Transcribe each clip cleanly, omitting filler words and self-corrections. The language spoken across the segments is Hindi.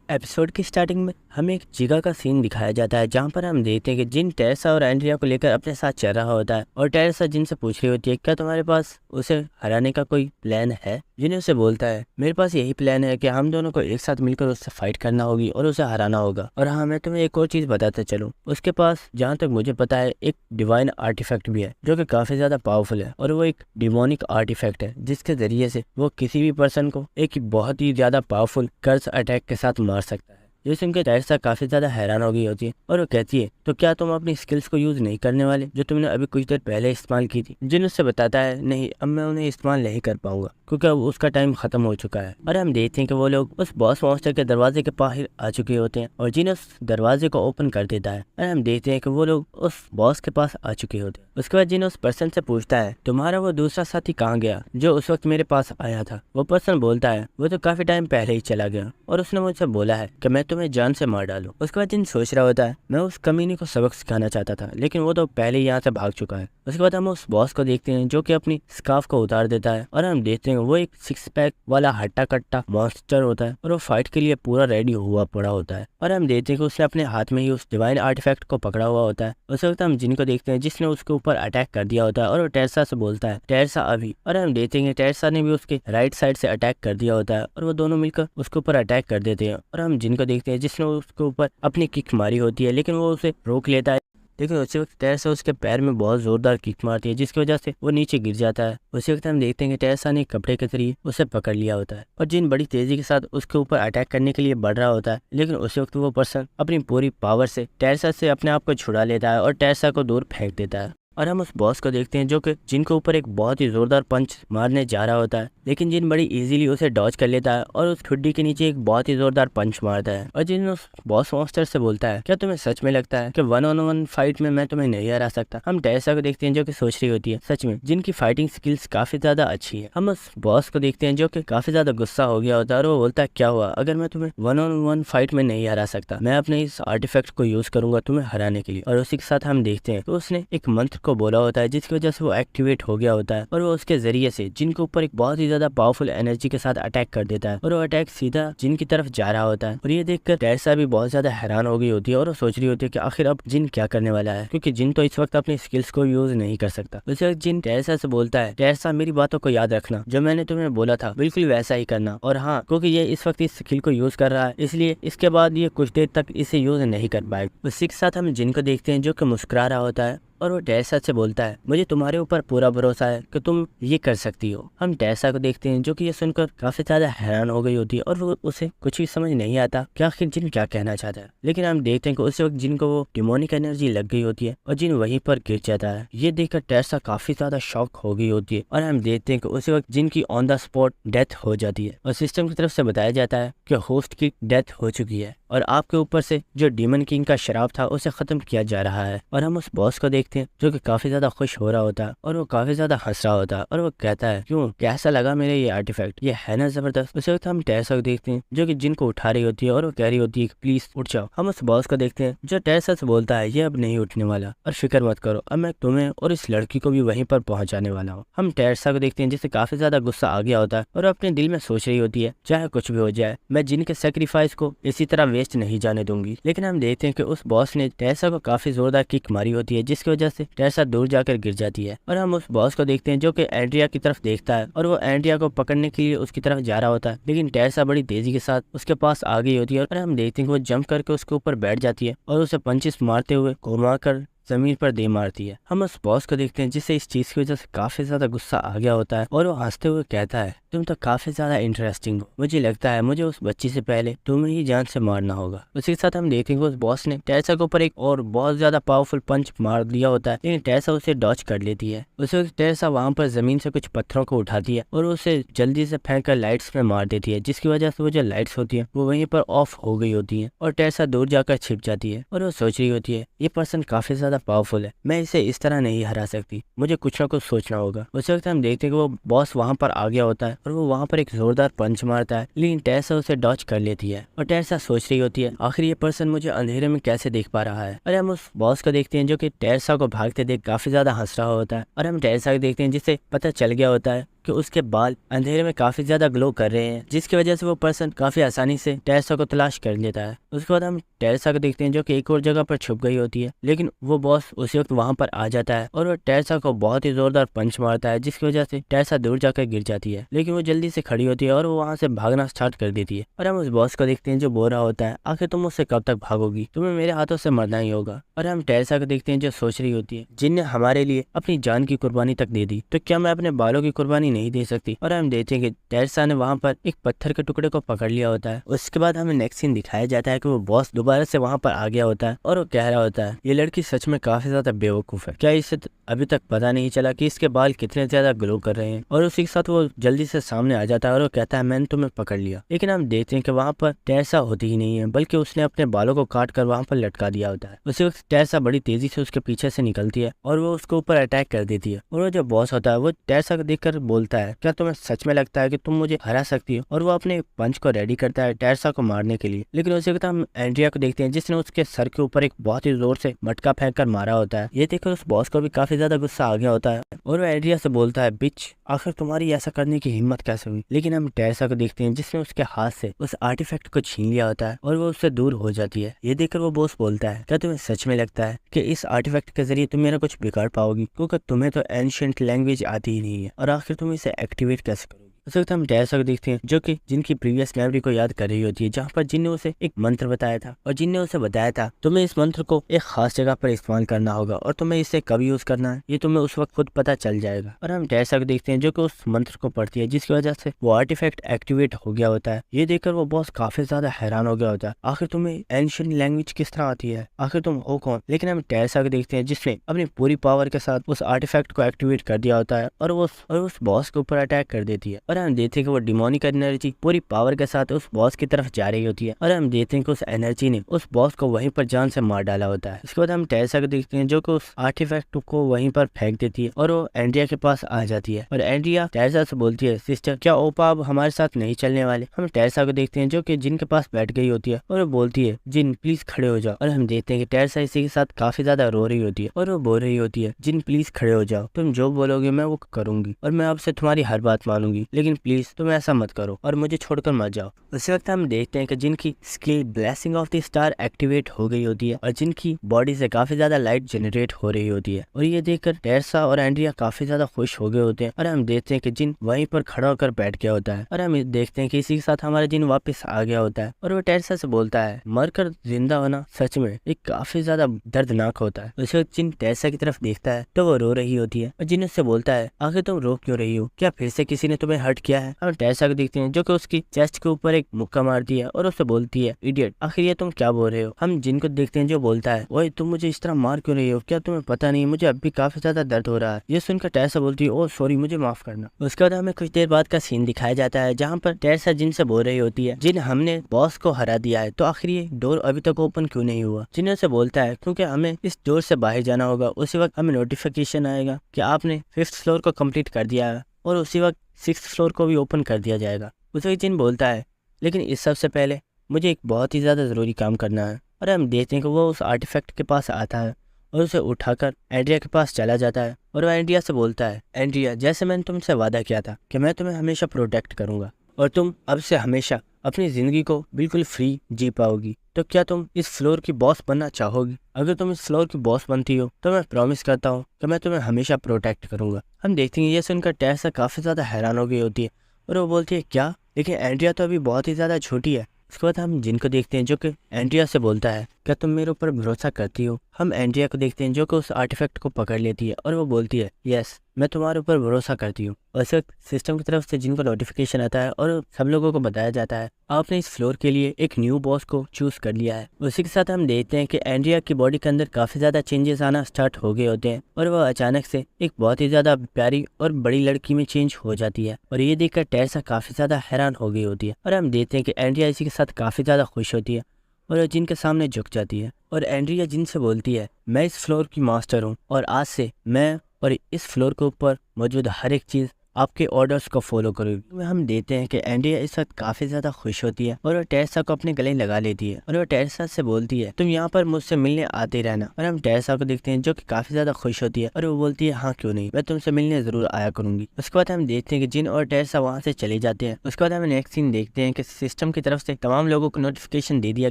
एपिसोड की स्टार्टिंग में हमें एक जगह का सीन दिखाया जाता है जहाँ पर हम देखते हैं कि जिन टेरेसा और एंड्रिया को लेकर अपने साथ चल रहा होता है और टेरेसा जिन से पूछ रही होती है क्या तुम्हारे पास उसे हराने का कोई प्लान है। जिन्हें उसे बोलता है मेरे पास यही प्लान है कि हम दोनों को एक साथ मिलकर उससे फाइट करना होगी और उसे हराना होगा। और हाँ, मैं तुम्हें एक और चीज बताते चलूं, उसके पास जहाँ तक मुझे पता है एक डिवाइन आर्टिफैक्ट भी है जो कि काफी ज्यादा पावरफुल है और वो एक डिमोनिक आर्टिफैक्ट है जिसके जरिए से वो किसी भी पर्सन को एक बहुत ही ज्यादा पावरफुल कर्स अटैक के साथ मार सकता है। ये सुनकर टेरेसा काफी ज्यादा हैरान हो गई होती है और वो कहती है तो क्या तुम अपनी स्किल्स को यूज नहीं करने वाले जो तुमने अभी कुछ देर पहले इस्तेमाल की थी। जिन उससे बताता है नहीं, अब मैं उन्हें इस्तेमाल नहीं कर पाऊंगा क्योंकि अब उसका टाइम खत्म हो चुका है। और हम देखते हैं कि वो लोग उस बॉस मॉन्स्टर के दरवाजे के बाहर आ चुके होते हैं और जिन उस दरवाजे को ओपन कर देता है और हम देखते हैं कि वो लोग उस बॉस के पास आ चुके होते हैं। उसके बाद जिन उस पर्सन से पूछता है तुम्हारा वो दूसरा साथी कहाँ गया जो उस वक्त मेरे पास आया था। वो पर्सन बोलता है वो तो काफी टाइम पहले ही चला गया और उसने मुझसे बोला है कि मैं तुम्हें जान से मार डालूं। उसके बाद जिन सोच रहा होता है मैं उस कमीने को सबक सिखाना चाहता था लेकिन वो तो पहले ही यहाँ से भाग चुका है। उसके बाद हम उस बॉस को देखते हैं जो कि अपनी स्कार्फ को उतार देता है और हम देखते हैं वो एक 6 पैक वाला हट्टा कट्टा मॉन्स्टर होता है और वो फाइट के लिए पूरा रेडी हुआ पड़ा होता है। और हम देखते हैं कि उसने अपने हाथ में ही उस डिवाइन आर्टिफैक्ट को पकड़ा हुआ होता है। उस वक्त हम जिनको देखते हैं जिसने उसके ऊपर अटैक कर दिया होता है और वो टेरेसा से बोलता है टेरेसा अभी। और हम देखते हैं टेरेसा ने भी उसके राइट साइड से अटैक कर दिया होता है और वो दोनों मिलकर उसके ऊपर अटैक कर देते हैं। और हम जिनको देखते हैं जिसने उसके ऊपर अपनी किक मारी होती है लेकिन वो उसे रोक लेता है। लेकिन उसी वक्त टेरेसा उसके पैर में बहुत जोरदार किक मारती है जिसकी वजह से वो नीचे गिर जाता है। उसी वक्त हम देखते हैं कि टेरेसा ने कपड़े के जरिए उसे पकड़ लिया होता है और जिन बड़ी तेजी के साथ उसके ऊपर अटैक करने के लिए बढ़ रहा होता है। लेकिन उसी वक्त वो पर्सन अपनी पूरी पावर से टेरेसा से अपने आप को छुड़ा लेता है और टेरेसा को दूर फेंक देता है। और हम उस बॉस को देखते हैं जो कि जिनके ऊपर एक बहुत ही जोरदार पंच मारने जा रहा होता है लेकिन जिन बड़ी इजीली उसे डॉज कर लेता है और उस ठुड्डी के नीचे एक बहुत ही जोरदार पंच मारता है। और जिन उस बॉस मॉन्स्टर से बोलता है क्या तुम्हें सच में लगता है कि 1-on-1 फाइट में मैं तुम्हें नहीं हरा सकता। हम टेरेसा को देखते हैं जो कि सोच रही होती है सच में जिनकी फाइटिंग स्किल्स काफी ज्यादा अच्छी है। हम उस बॉस को देखते हैं जो कि काफी ज्यादा गुस्सा हो गया होता है और वो बोलता है क्या हुआ अगर मैं तुम्हें 1-on-1 फाइट में नहीं हरा सकता, मैं अपने इस आर्टिफैक्ट को यूज करूंगा तुम्हें हराने के लिए। और उसी के साथ हम देखते हैं तो उसने एक मंत्र को बोला होता है जिसकी वजह से वो एक्टिवेट हो गया होता है और वो उसके जरिए से जिनको ऊपर एक बहुत ही ज्यादा पावरफुल एनर्जी के साथ अटैक कर देता है और वो अटैक सीधा जिन की तरफ जा रहा होता है। और ये देखकर टेरेसा भी बहुत ज्यादा हैरान हो गई होती है और वो सोच रही होती है कि आखिर अब जिन क्या करने वाला है क्योंकि जिन तो इस वक्त अपनी स्किल्स को यूज नहीं कर सकता। उस वक्त जिन टेरेसा से बोलता है टेरेसा मेरी बातों को याद रखना, जो मैंने तुम्हें बोला था बिल्कुल वैसा ही करना। और हाँ, क्योंकि ये इस वक्त इस स्किल को यूज कर रहा है इसलिए इसके बाद ये कुछ देर तक इसे यूज नहीं कर पाएगा। उसी के साथ हम जिन को देखते हैं जो कि मुस्कुरा रहा होता है और वो टेरेसा से बोलता है मुझे तुम्हारे ऊपर पूरा भरोसा है कि तुम ये कर सकती हो। हम टेरेसा को देखते हैं जो कि ये सुनकर काफी ज्यादा हैरान हो गई होती है और वो उसे कुछ भी समझ नहीं आता कि आखिर जिन क्या कहना चाहता है। लेकिन हम देखते हैं कि उस वक्त जिन को वो डिमोनिक एनर्जी लग गई होती है और जिन वहीं पर गिर जाता है। ये देखकर टेरेसा काफी ज्यादा शॉक हो गई होती है और हम देखते हैं कि उसी वक्त जिन की ऑन द स्पॉट डेथ हो जाती है और सिस्टम की तरफ से बताया जाता है कि होस्ट की डेथ हो चुकी है और आपके ऊपर से जो डीमन किंग का शराब था उसे खत्म किया जा रहा है। और हम उस बॉस को देखते हैं जो कि काफी ज्यादा खुश हो रहा होता है और वो काफी ज्यादा हंस रहा होता है और वो कहता है क्यों, कैसा लगा मेरे ये आर्टिफैक्ट, ये है ना जबरदस्त। उसी वक्त हम टेरेसा को देखते हैं जो कि जिनको उठा रही होती है और वो कह रही होती है प्लीज उठ जाओ। हम उस बॉस को देखते हैं जो टेरेसा से बोलता है ये अब नहीं उठने वाला और फिक्र मत करो, अब मैं तुम्हें और इस लड़की को भी वहीं पर पहुंचाने वाला हूँ। हम टेरेसा को देखते हैं जिससे काफी ज्यादा गुस्सा आ गया होता है और अपने दिल में सोच रही होती है चाहे कुछ भी हो जाए मैं जिनके सेक्रीफाइस को इसी तरह वेस्ट नहीं जाने दूंगी। लेकिन हम देखते हैं कि उस बॉस ने टेरेसा को काफी जोरदार किक मारी होती है जिसकी वजह से टेरेसा दूर जाकर गिर जाती है। और हम उस बॉस को देखते हैं जो कि एंड्रिया की तरफ देखता है और वो एंड्रिया को पकड़ने के लिए उसकी तरफ जा रहा होता है लेकिन टेरेसा बड़ी तेजी के साथ उसके पास आ गई होती है और हम देखते हैं कि वो जंप करके उसके ऊपर बैठ जाती है और उसे पंचेस मारते हुए घुमा कर जमीन पर दे मारती है। हम उस बॉस को देखते हैं जिससे इस चीज की वजह से काफी ज्यादा गुस्सा आ गया होता है और वो हंसते हुए कहता है तुम तो काफी ज्यादा इंटरेस्टिंग हो, मुझे लगता है मुझे उस बच्ची से पहले तुम्हें ही जान से मारना होगा। उसी के साथ हम देखेंगे उस बॉस ने टेरेसा के ऊपर एक और बहुत ज्यादा पावरफुल पंच मार दिया होता है लेकिन टेरेसा उसे डॉच कर लेती है। उसी वक्त टेरेसा वहां पर जमीन से कुछ पत्थरों को उठाती है और उसे जल्दी से फेंक कर लाइट्स में मार देती है जिसकी वजह से वो जो लाइट्स होती है वो वहीं पर ऑफ हो गई होती है और टेरेसा दूर जाकर छिप जाती है और वो सोच रही होती है ये पर्सन काफी ज्यादा पावरफुल है, मैं इसे इस तरह नहीं हरा सकती, मुझे कुछ ना कुछ सोचना होगा। उस वक्त हम देखते हैं कि वो बॉस वहां पर आ गया होता है और वो वहां पर एक जोरदार पंच मारता है लेकिन टेरेसा उसे डॉच कर लेती है और टेरेसा सोच रही होती है आखिर ये पर्सन मुझे अंधेरे में कैसे देख पा रहा है। और हम उस बॉस को देखते हैं जो कि टेरेसा को भागते देख काफी ज्यादा हंस रहा होता है और हम टेरेसा को देखते हैं जिससे पता चल गया होता है कि उसके बाल अंधेरे में काफी ज्यादा ग्लो कर रहे हैं, जिसकी वजह से वो पर्सन काफी आसानी से टेरेसा को तलाश कर लेता है। उसके बाद हम टेरेसा को देखते हैं जो कि एक और जगह पर छुप गई होती है, लेकिन वो बॉस उसी वक्त वहां पर आ जाता है और वो टेरेसा को बहुत ही जोरदार पंच मारता है, जिसकी वजह से टेरेसा दूर जाकर गिर जाती है। लेकिन वो जल्दी से खड़ी होती है और वो वहां से भागना स्टार्ट कर देती है। और हम उस बॉस को देखते हैं जो बोल रहा होता है, आखिर तुम मुझसे कब तक भागोगी, तुम्हें मेरे हाथों से मरना ही होगा। और हम टेरेसा को देखते हैं जो सोच रही होती है, जिन ने हमारे लिए अपनी जान की कुर्बानी तक दे दी, तो क्या मैं अपने बालों की कुर्बानी नहीं दे सकती। और हम देखते हैं कि टेरेसा ने वहां पर एक पत्थर के टुकड़े को पकड़ लिया होता है। उसके बाद हमें नेक्स्ट सीन दिखाया जाता है कि वो बॉस दोबारा से वहां पर आ गया होता है और वो कह रहा होता है, ये लड़की सच में काफी ज्यादा बेवकूफ है, क्या इसे अभी तक पता नहीं चला कि इसके बाल कितने ज्यादा ग्लो कर रहे हैं। और उसी के साथ वो जल्दी से सामने आ जाता है और वो कहता है, मैंने तुम्हें पकड़ लिया। लेकिन हम देखते हैं कि वहां पर टेरेसा होती ही नहीं है, बल्कि उसने अपने बालों को काट कर वहां पर लटका दिया होता है। उसी वक्त टेरेसा बड़ी तेजी से उसके पीछे से निकलती है और वो उसके ऊपर अटैक कर देती है। और वो जो बॉस होता है वो टेरेसा को देखकर बोलता है, क्या तुम्हें सच में लगता है कि तुम मुझे हरा सकती हो। और वो अपने पंच को रेडी करता है टेरेसा को मारने के लिए। लेकिन उसी वक्त हम एंड्रिया को देखते हैं जिसने उसके सर के ऊपर एक बहुत ही जोर से मटका फेंक कर मारा होता है। ये देखकर उस बॉस को भी काफी ज्यादा गुस्सा आ गया होता है और वो एंड्रिया से बोलता है, बिच आखिर तुम्हारी ऐसा करने की हिम्मत कैसे हुई। लेकिन हम टेरेसा को देखते हैं जिसने उसके हाथ से उस आर्टिफैक्ट को छीन लिया होता है और वो उससे दूर हो जाती है। ये देखकर वो बॉस बोलता है, क्या तुम्हें सच में लगता है कि इस आर्टिफैक्ट के जरिए तुम मेरा कुछ बिगाड़ पाओगी, क्योंकि तुम्हें तो एंशिएंट लैंग्वेज आती ही नहीं है, और आखिर तुम इसे एक्टिवेट कैसे करोगी। उस वक्त हम टेरेसा को देखते हैं जो कि जिनकी प्रीवियस मेमोरी को याद कर रही होती है, जहाँ पर जिन ने उसे एक मंत्र बताया था और जिन ने उसे बताया था तुम्हें इस मंत्र को एक खास जगह पर इस्तेमाल करना होगा और तुम्हें इसे कब यूज करना है ये तुम्हें उस वक्त खुद पता चल जाएगा। और हम टेरेसा को देखते हैं जो कि उस मंत्र को पढ़ती है, जिसकी वजह से वो आर्टिफैक्ट एक्टिवेट हो गया होता है। ये देखकर वो बॉस काफी ज्यादा हैरान हो गया होता है, आखिर तुम्हें एंशिएंट लैंग्वेज किस तरह आती है, आखिर तुम हो कौन। लेकिन हम टेरेसा को देखते हैं जिसने अपनी पूरी पावर के साथ उस आर्टिफैक्ट को एक्टिवेट कर दिया होता है और उस बॉस के ऊपर अटैक कर देती है। और हम देखते हैं कि वो डिमोनिक एनर्जी पूरी पावर के साथ उस बॉस की तरफ जा रही होती है और हम देखते हैं कि उस एनर्जी ने उस बॉस को वहीं पर जान से मार डाला होता है। इसके बाद हम टेरेसा को देखते हैं जो कि उस आर्टिफैक्ट को वहीं पर फेंक देती है और वो एंड्रिया के पास आ जाती है। और एंड्रिया टेरेसा से बोलती है, सिस्टर क्या ओपा अब हमारे साथ नहीं चलने वाले। हम टेरेसा को देखते हैं जो कि जिन के पास बैठ गई होती है और वो बोलती है, जिन प्लीज खड़े हो जाओ। और हम देखते हैं कि टेरेसा इसी के साथ काफी ज्यादा रो रही होती है और वो बोल रही होती है, जिन प्लीज खड़े हो जाओ, तुम जो बोलोगे मैं वो करूंगी और मैं आपसे तुम्हारी हर बात मानूंगी, लेकिन प्लीज तुम ऐसा मत करो और मुझे छोड़कर मत जाओ। उसी वक्त हम देखते हैं कि जिनकी skill blessing of the star activate हो गई होती है और जिनकी बॉडी से काफी ज्यादा लाइट जनरेट हो रही होती है। और ये देखकर टेरेसा और एंड्रिया काफी ज्यादा खुश हो गए होते हैं और हम देखते हैं कि जिन वहीं पर खड़ा होकर बैठ गया होता है। और हम देखते हैं कि इसी के साथ हमारा जिन वापस आ गया होता है और वो टेरेसा से बोलता है, मरकर जिंदा होना सच में एक काफी ज्यादा दर्दनाक होता है। उसी वक्त जिन टेरेसा की तरफ देखता है तो वो रो रही होती है और जिन उससे बोलता है, आखिर तुम रो क्यों रही हो, क्या फिर से किसी ने तुम्हें हर्ट किया है। हम टेरेसा को देखते हैं जो कि उसकी चेस्ट के ऊपर एक मुक्का मारती है और उससे बोलती है, इडियट आखिर ये तुम क्या बोल रहे हो। हम जिनको देखते हैं जो बोलता है, ओए तुम मुझे इस तरह मार क्यों रही हो, क्या तुम्हें पता नहीं मुझे अब भी काफी ज्यादा दर्द हो रहा है। ये सुनकर टेरेसा बोलती है, ओ सॉरी मुझे माफ करना। उसके बाद हमें कुछ देर बाद का सीन दिखाया जाता है जहाँ पर टेरेसा जिन से बोल रही होती है, जिन हमने बॉस को हरा दिया है तो आखिर ये डोर अभी तक ओपन क्यों नहीं हुआ। जिन से बोलता है क्योंकि हमें इस डोर से बाहर जाना होगा। उसी वक्त हमें नोटिफिकेशन आएगा कि आपने 5th फ्लोर को कंप्लीट कर दिया है और उसी वक्त 6th फ्लोर को भी ओपन कर दिया जाएगा। उसी वक्त जिन बोलता है, लेकिन इस सबसे पहले मुझे एक बहुत ही ज़्यादा ज़रूरी काम करना है। और हम देखते हैं कि वो उस आर्टिफैक्ट के पास आता है और उसे उठाकर एंड्रिया के पास चला जाता है और वो एंड्रिया से बोलता है, एंड्रिया जैसे मैंने तुमसे वादा किया था कि मैं तुम्हें हमेशा प्रोटेक्ट करूंगा और तुम अब से हमेशा अपनी ज़िंदगी को बिल्कुल फ्री जी पाओगी, तो क्या तुम इस फ्लोर की बॉस बनना चाहोगी। अगर तुम इस फ्लोर की बॉस बनती हो तो मैं प्रॉमिस करता हूँ कि मैं तुम्हें हमेशा प्रोटेक्ट करूंगा। हम देखते हैं ये सुनकर टेरेसा काफ़ी ज़्यादा हैरान हो गई होती है और वो बोलती है, क्या, लेकिन एंड्रिया तो अभी बहुत ही ज़्यादा छोटी है। उसके बाद हम जिनको देखते हैं जो कि एंड्रिया से बोलता है, क्या तुम मेरे ऊपर भरोसा करती हो। हम एंड्रिया को देखते हैं जो कि उस आर्टिफैक्ट को पकड़ लेती है और वो बोलती है, यस मैं तुम्हारे ऊपर भरोसा करती हूँ। और इस वक्त सिस्टम की तरफ से जिनको नोटिफिकेशन आता है और सब लोगों को बताया जाता है, आपने इस फ्लोर के लिए एक न्यू बॉस को चूज कर लिया है। उसी के साथ हम देखते हैं कि एंड्रिया की बॉडी के अंदर काफी ज्यादा चेंजेस आना स्टार्ट हो गए होते हैं और वह अचानक से एक बहुत ही ज्यादा प्यारी और बड़ी लड़की में चेंज हो जाती है। और ये देखकर टेरेसा काफी ज्यादा हैरान हो गई होती है और हम देखते हैं कि एंड्रिया इसी के साथ काफी ज्यादा खुश होती है और जिन के सामने झुक जाती है। और एंड्रिया जिन से बोलती है, मैं इस फ्लोर की मास्टर हूँ और आज से मैं और इस फ्लोर के ऊपर मौजूद हर एक चीज आपके ऑर्डर्स को फॉलो करूंगी। हम देखते हैं कि एंड्रिया इस वक्त काफी ज्यादा खुश होती है और वो टेरेसा को अपने गले लगा लेती है और वो टेरेसा से बोलती है तुम यहाँ पर मुझसे मिलने आते रहना। और हम टेरेसा को देखते हैं जो कि काफी ज्यादा खुश होती है और वो बोलती है हाँ क्यों नहीं, मैं तुमसे मिलने जरूर आया करूंगी। उसके बाद हम देखते हैं कि जिन और टेरेसा वहाँ से चले जाते हैं। उसके बाद हम नेक्स्ट सीन देखते हैं कि सिस्टम की तरफ से तमाम लोगों को नोटिफिकेशन दे दिया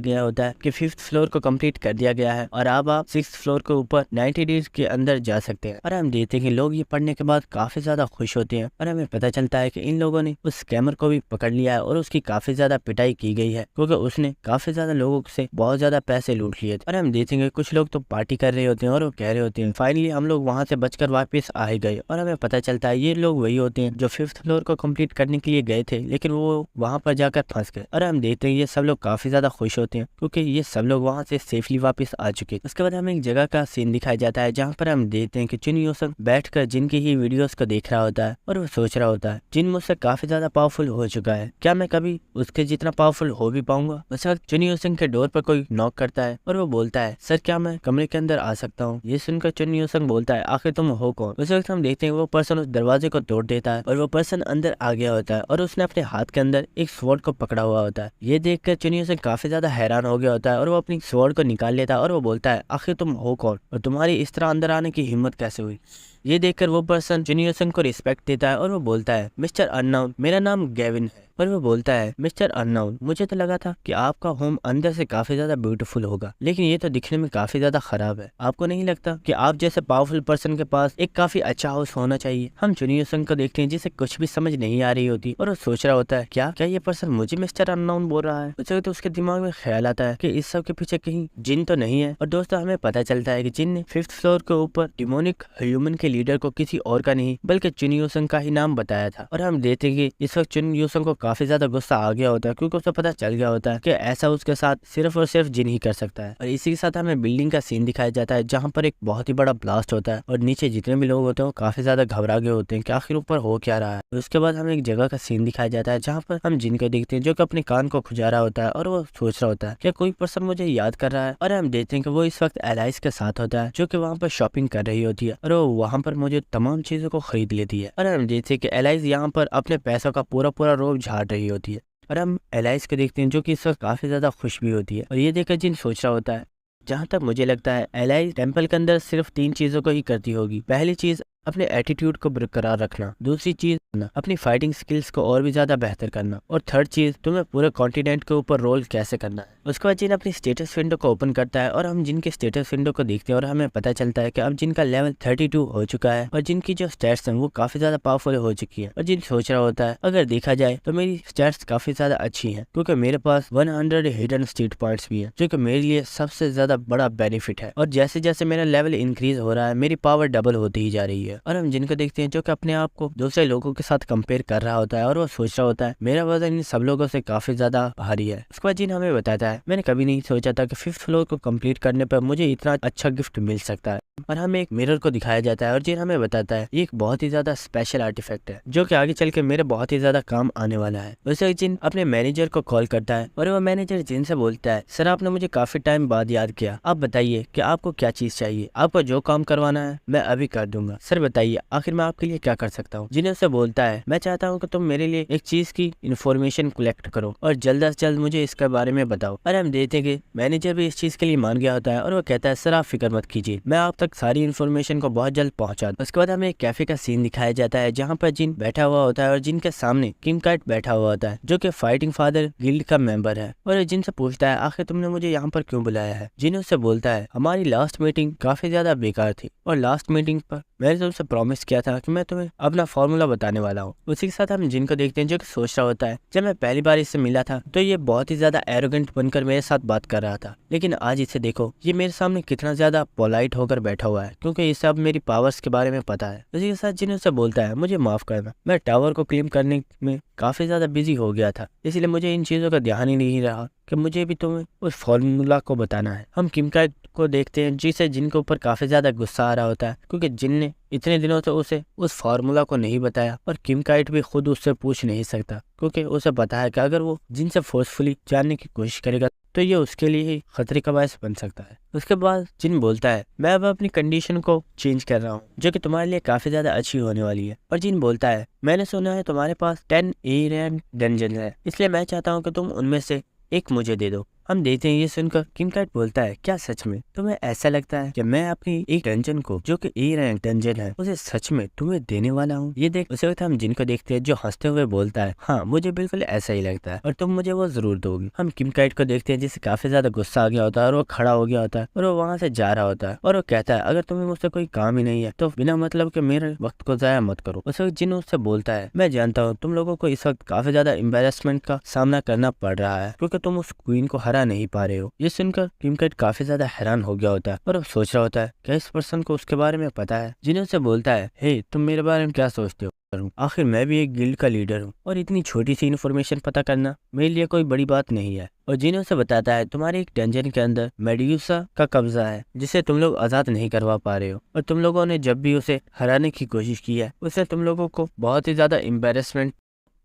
गया होता है कि 5th फ्लोर को कंप्लीट कर दिया गया है और अब आप 6th फ्लोर के ऊपर 90 डेज के अंदर जा सकते हैं। और हम देखते हैं कि लोग ये पढ़ने के बाद काफी ज्यादा खुश होते हैं और हमें पता चलता है कि इन लोगों ने उस स्कैमर को भी पकड़ लिया है और उसकी काफी ज्यादा पिटाई की गई है क्योंकि उसने काफी ज्यादा लोगों से बहुत ज्यादा पैसे लूट लिए थे। और हम देखेंगे कुछ लोग तो पार्टी कर रहे होते हैं और वो कह रहे होते हैं फाइनली हम लोग वहाँ से बचकर वापस आ ही गए। और हमें पता चलता है ये लोग वही होते हैं जो 5th फ्लोर को कंप्लीट करने के लिए गए थे लेकिन वो वहाँ पर जाकर फंस गए। और हम देखते हैं ये सब लोग काफी ज्यादा खुश होते हैं क्योंकि ये सब लोग वहाँ से सेफली वापस आ चुके। उसके बाद हमें एक जगह का सीन दिखाया जाता है जहाँ पर हम देखते हैं कि चुन यूसुफ बैठकर जिनकी ही वीडियोस को देख रहा होता है और वो सोच रहा होता है जिन मुझसे काफी ज्यादा पावरफुल हो चुका है, क्या मैं कभी उसके जितना पावरफुल हो भी पाऊंगा। उस वक्त चुन यूसुफ के डोर पर कोई नॉक करता है और वो बोलता है सर क्या मैं कमरे के अंदर आ सकता हूँ। ये सुनकर चुन यूसुफ बोलता है आखिर तुम हो कौन। उस वक्त हम देखते हैं वो पर्सन उस दरवाजे को तोड़ देता है और वो पर्सन अंदर आ गया होता है और उसने अपने हाथ के अंदर एक स्वॉर्ड को पकड़ा हुआ होता है। ये देखकर चुन यूसुफ काफी ज्यादा हैरान हो गया होता है और वो अपनी स्वॉर्ड को निकाल लेता है और वो बोलता है आखिर तुम हो कौन और तुम्हारी इस तरह अंदर आने की हिम्मत कैसे हुई। ये देखकर वो पर्सन चुन यूसुफ को रिस्पेक्ट देता है और वो बोलता है मिस्टर अननोन, मेरा नाम गेविन है। और वो बोलता है मिस्टर अननोन, मुझे तो लगा था कि आपका होम अंदर से काफी ज्यादा ब्यूटीफुल होगा लेकिन ये तो दिखने में काफी ज्यादा खराब है। आपको नहीं लगता कि आप जैसे पावरफुल पर्सन के पास एक काफी अच्छा हाउस होना चाहिए। हम चुन यूसुफ को देखते हैं जिसे कुछ भी समझ नहीं आ रही होती और वो सोच रहा होता है क्या ये पर्सन मुझे मिस्टर अननोन बोल रहा है। उसे तो उसके दिमाग में ख्याल आता है कि इस सब के पीछे कहीं जिन तो नहीं है। और दोस्तों हमें पता चलता है कि जिन ने 5th फ्लोर के ऊपर डिमोनिक ह्यूमन के लीडर को किसी और का नहीं बल्कि चुन यूसुफ का ही नाम बताया था। और हम देखते हैं कि इस वक्त चुन यूसुफ को काफी ज्यादा गुस्सा आ गया होता है क्योंकि उसे पता चल गया होता है कि ऐसा उसके साथ सिर्फ और सिर्फ जिन ही कर सकता है। और इसी के साथ हमें बिल्डिंग का सीन दिखाया जाता है जहाँ पर एक बहुत ही बड़ा ब्लास्ट होता है और नीचे जितने भी लोग होते हैं वो काफी ज्यादा घबरा गए होते हैं कि आखिर ऊपर हो क्या रहा है। उसके बाद हमें एक जगह का सीन दिखाया जाता है जहाँ पर हम जिन को देखते हैं जो कि अपने कान को खुजा रहा होता है और वो सोच रहा होता है क्या कोई पर्सन मुझे याद कर रहा है। और हम देखते हैं कि वो इस वक्त एलाइस के साथ होता है जो कि वहाँ पर शॉपिंग कर रही होती है और वो वहाँ पर मुझे तमाम चीजों को खरीद लेती है। और हम देखते हैं कि एलाइस यहाँ पर अपने पैसों का पूरा रोब झाड़ रही होती है। और हम एलाइस को देखते हैं जो कि इस वक्त काफी ज्यादा खुश भी होती है। और ये देखकर जिन सोच रहा होता है जहाँ तक मुझे लगता है एलाइस टेम्पल के अंदर सिर्फ 3 चीजों को ही करती होगी। पहली चीज अपने एटीट्यूड को बरकरार रखना, दूसरी चीज अपनी फाइटिंग स्किल्स को और भी ज्यादा बेहतर करना और थर्ड चीज तुम्हें पूरे कॉन्टिनेंट के ऊपर रोल कैसे करना है। उसके बाद जिन अपनी स्टेटस विंडो को ओपन करता है और हम जिनके स्टेटस विंडो को देखते हैं और हमें पता चलता है कि अब जिनका लेवल 32 हो चुका है और जिनकी जो स्टैट्स हैं वो काफी ज्यादा पावरफुल हो चुकी है। और जिन सोच रहा होता है अगर देखा जाए तो मेरी स्टैट्स काफी ज्यादा अच्छी है क्योंकि मेरे पास 100 हिडन स्टेट पॉइंट्स भी है जो कि मेरे लिए सबसे ज्यादा बड़ा बेनिफिट है। और जैसे जैसे मेरा लेवल इंक्रीज हो रहा है मेरी पावर डबल होती ही जा रही है। और हम जिनको देखते हैं जो कि अपने आप को दूसरे लोगों के साथ कंपेयर कर रहा होता है और वो सोच रहा होता है मेरा वजन इन सब लोगों से काफी ज्यादा भारी है। उसके बाद जिन हमें बताता है मैंने कभी नहीं सोचा था कि 5th फ्लोर को कंप्लीट करने पर मुझे इतना अच्छा गिफ्ट मिल सकता है। और हमें एक मिरर को दिखाया जाता है और जिन हमें बताता है ये एक बहुत ही ज्यादा स्पेशल आर्टिफैक्ट है जो कि आगे चल के मेरे बहुत ही ज्यादा काम आने वाला है। वैसे जिन अपने मैनेजर को कॉल करता है और वो मैनेजर जिन से बोलता है सर आपने मुझे काफी टाइम बाद याद किया, आप बताइए कि आपको क्या चीज चाहिए, आपको जो काम करवाना है मैं अभी कर दूंगा। सर बताइए आखिर मैं आपके लिए क्या कर सकता हूँ। जिन्हें से बोलता है मैं चाहता हूँ कि तुम मेरे लिए एक चीज की इन्फॉर्मेशन कलेक्ट करो और जल्द से जल्द मुझे इसके बारे में बताओ। और हम देखते हैं कि मैनेजर भी इस चीज के लिए मान गया होता है और वो कहता है सर आप फिक्र मत कीजिए, मैं आप तक सारी इन्फॉर्मेशन को बहुत जल्द पहुंचा दूं। उसके बाद हमें एक कैफे का सीन दिखाया जाता है जहाँ पर जिन बैठा हुआ होता है और जिनके सामने किम काइट बैठा हुआ होता है जो कि फाइटिंग फादर गिल्ड का मेंबर है। और जिन से पूछता है आखिर तुमने मुझे यहाँ पर क्यों बुलाया है। जिन उससे बोलता है हमारी लास्ट मीटिंग काफी ज्यादा बेकार थी और लास्ट मीटिंग पर मैंने तुमसे प्रॉमिस किया था कि मैं तुम्हें अपना फॉर्मूला बताने वाला हूँ। उसी के साथ हम जिनको देखते हैं जो कि सोच रहा होता है जब मैं पहली बार इससे मिला था तो ये बहुत ही ज्यादा एरोगेंट बनकर मेरे साथ बात कर रहा था, लेकिन आज इसे देखो ये मेरे सामने कितना ज्यादा पोलाइट होकर बैठा हुआ है क्योंकि इसे अब मेरी पावर्स के बारे में पता है। उसी के साथ जिन से बोलता है मुझे माफ करना, मैं टावर को क्लेम करने में काफी ज्यादा बिजी हो गया था इसलिए मुझे इन चीजों का ध्यान ही नहीं रहा। कि मुझे भी तुम्हें उस फॉर्मूला को बताना है। हम किम काइट को देखते हैं जिसे जिन के ऊपर काफी ज्यादा गुस्सा आ रहा होता है क्योंकि जिन ने इतने दिनों से उसे उस फार्मूला को नहीं बताया, और किम काइट भी खुद उससे पूछ नहीं सकता क्योंकि उसे पता है कि अगर वो जिन से फोर्सफुली जानने की कोशिश करेगा तो ये उसके लिए ही खतरे का बायस बन सकता है। उसके बाद जिन बोलता है मैं अब अपनी कंडीशन को चेंज कर रहा हूँ जो कि तुम्हारे लिए काफी ज्यादा अच्छी होने वाली है। और जिन बोलता है मैंने सुना है तुम्हारे पास 10 ए रैंक डंजन है, इसलिए मैं चाहता हूँ कि तुम उनमें से एक मुझे दे दो। हम देखते हैं ये सुनकर किम काइट बोलता है क्या सच में तुम्हें ऐसा लगता है कि मैं अपनी एक डंजन को जो कि ए रैंक डंजन है उसे सच में तुम्हें देने वाला हूँ? ये देख उसे वक्त हम जिनको देखते हैं जो हंसते हुए बोलता है हाँ मुझे बिल्कुल ऐसा ही लगता है और तुम मुझे वो जरूर दोगी। हम किम काइट को देखते हैं जिसे काफी ज्यादा गुस्सा आ गया होता है और वो खड़ा हो गया होता है और वो वहाँ से जा रहा होता है और वो कहता है अगर तुम्हें मुझसे कोई काम ही नहीं है तो बिना मतलब के मेरे वक्त को जाया मत करो। उस वक्त जिन उससे बोलता है मैं जानता हूँ तुम लोगों को इस वक्त काफी ज्यादा एम्बेरसमेंट का सामना करना पड़ रहा है क्योंकि तुम उस क्वीन को हरा नहीं पा रहे हो। ये सुनकर किम काइट काफी ज्यादा हैरान हो गया होता है और वो सोच रहा होता है क्या इस पर्सन को उसके बारे में पता है। जिन्हों से बोलता है हे तुम मेरे बारे में क्या सोचते हो, आखिर मैं भी एक गिल्ड का लीडर हूँ और इतनी छोटी सी इन्फॉर्मेशन पता करना मेरे लिए कोई बड़ी बात नहीं है। और जिन्हों से बताता है तुम्हारे एक डंजन के अंदर मेड्यूसा का कब्जा है जिसे तुम लोग आजाद नहीं करवा पा रहे हो और तुम लोगों ने जब भी उसे हराने की कोशिश की है उससे तुम लोगों को बहुत ही ज्यादा एम्बेरसमेंट,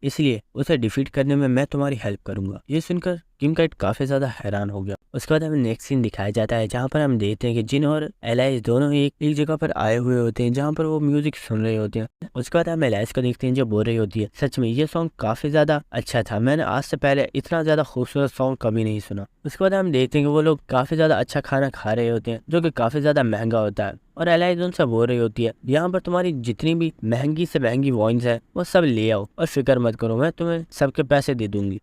इसलिए उसे डिफीट करने में मैं तुम्हारी हेल्प करूंगा। ये सुनकर किम काइट काफी ज्यादा हैरान हो गया। उसके बाद हमें नेक्स्ट सीन दिखाया जाता है जहाँ पर हम देखते हैं कि जिन और एलाइस दोनों ही एक जगह पर आए हुए होते हैं जहाँ पर वो म्यूजिक सुन रहे होते हैं। उसके बाद हम एलाइस को देखते हैं जो बोल रही होती है सच में ये सॉन्ग काफी ज्यादा अच्छा था, मैंने आज से पहले इतना ज्यादा खूबसूरत सॉन्ग कभी नहीं सुना। उसके बाद हम देखते हैं कि वो लोग काफी ज्यादा अच्छा खाना खा रहे होते हैं जो कि काफी ज्यादा महंगा होता है और एलाइस उनसे बोल रही होती है यहाँ पर तुम्हारी जितनी भी महंगी से महंगी वाइन्स है वो सब ले आओ और फिक्र मत करो मैं तुम्हें सबके पैसे दे दूंगी।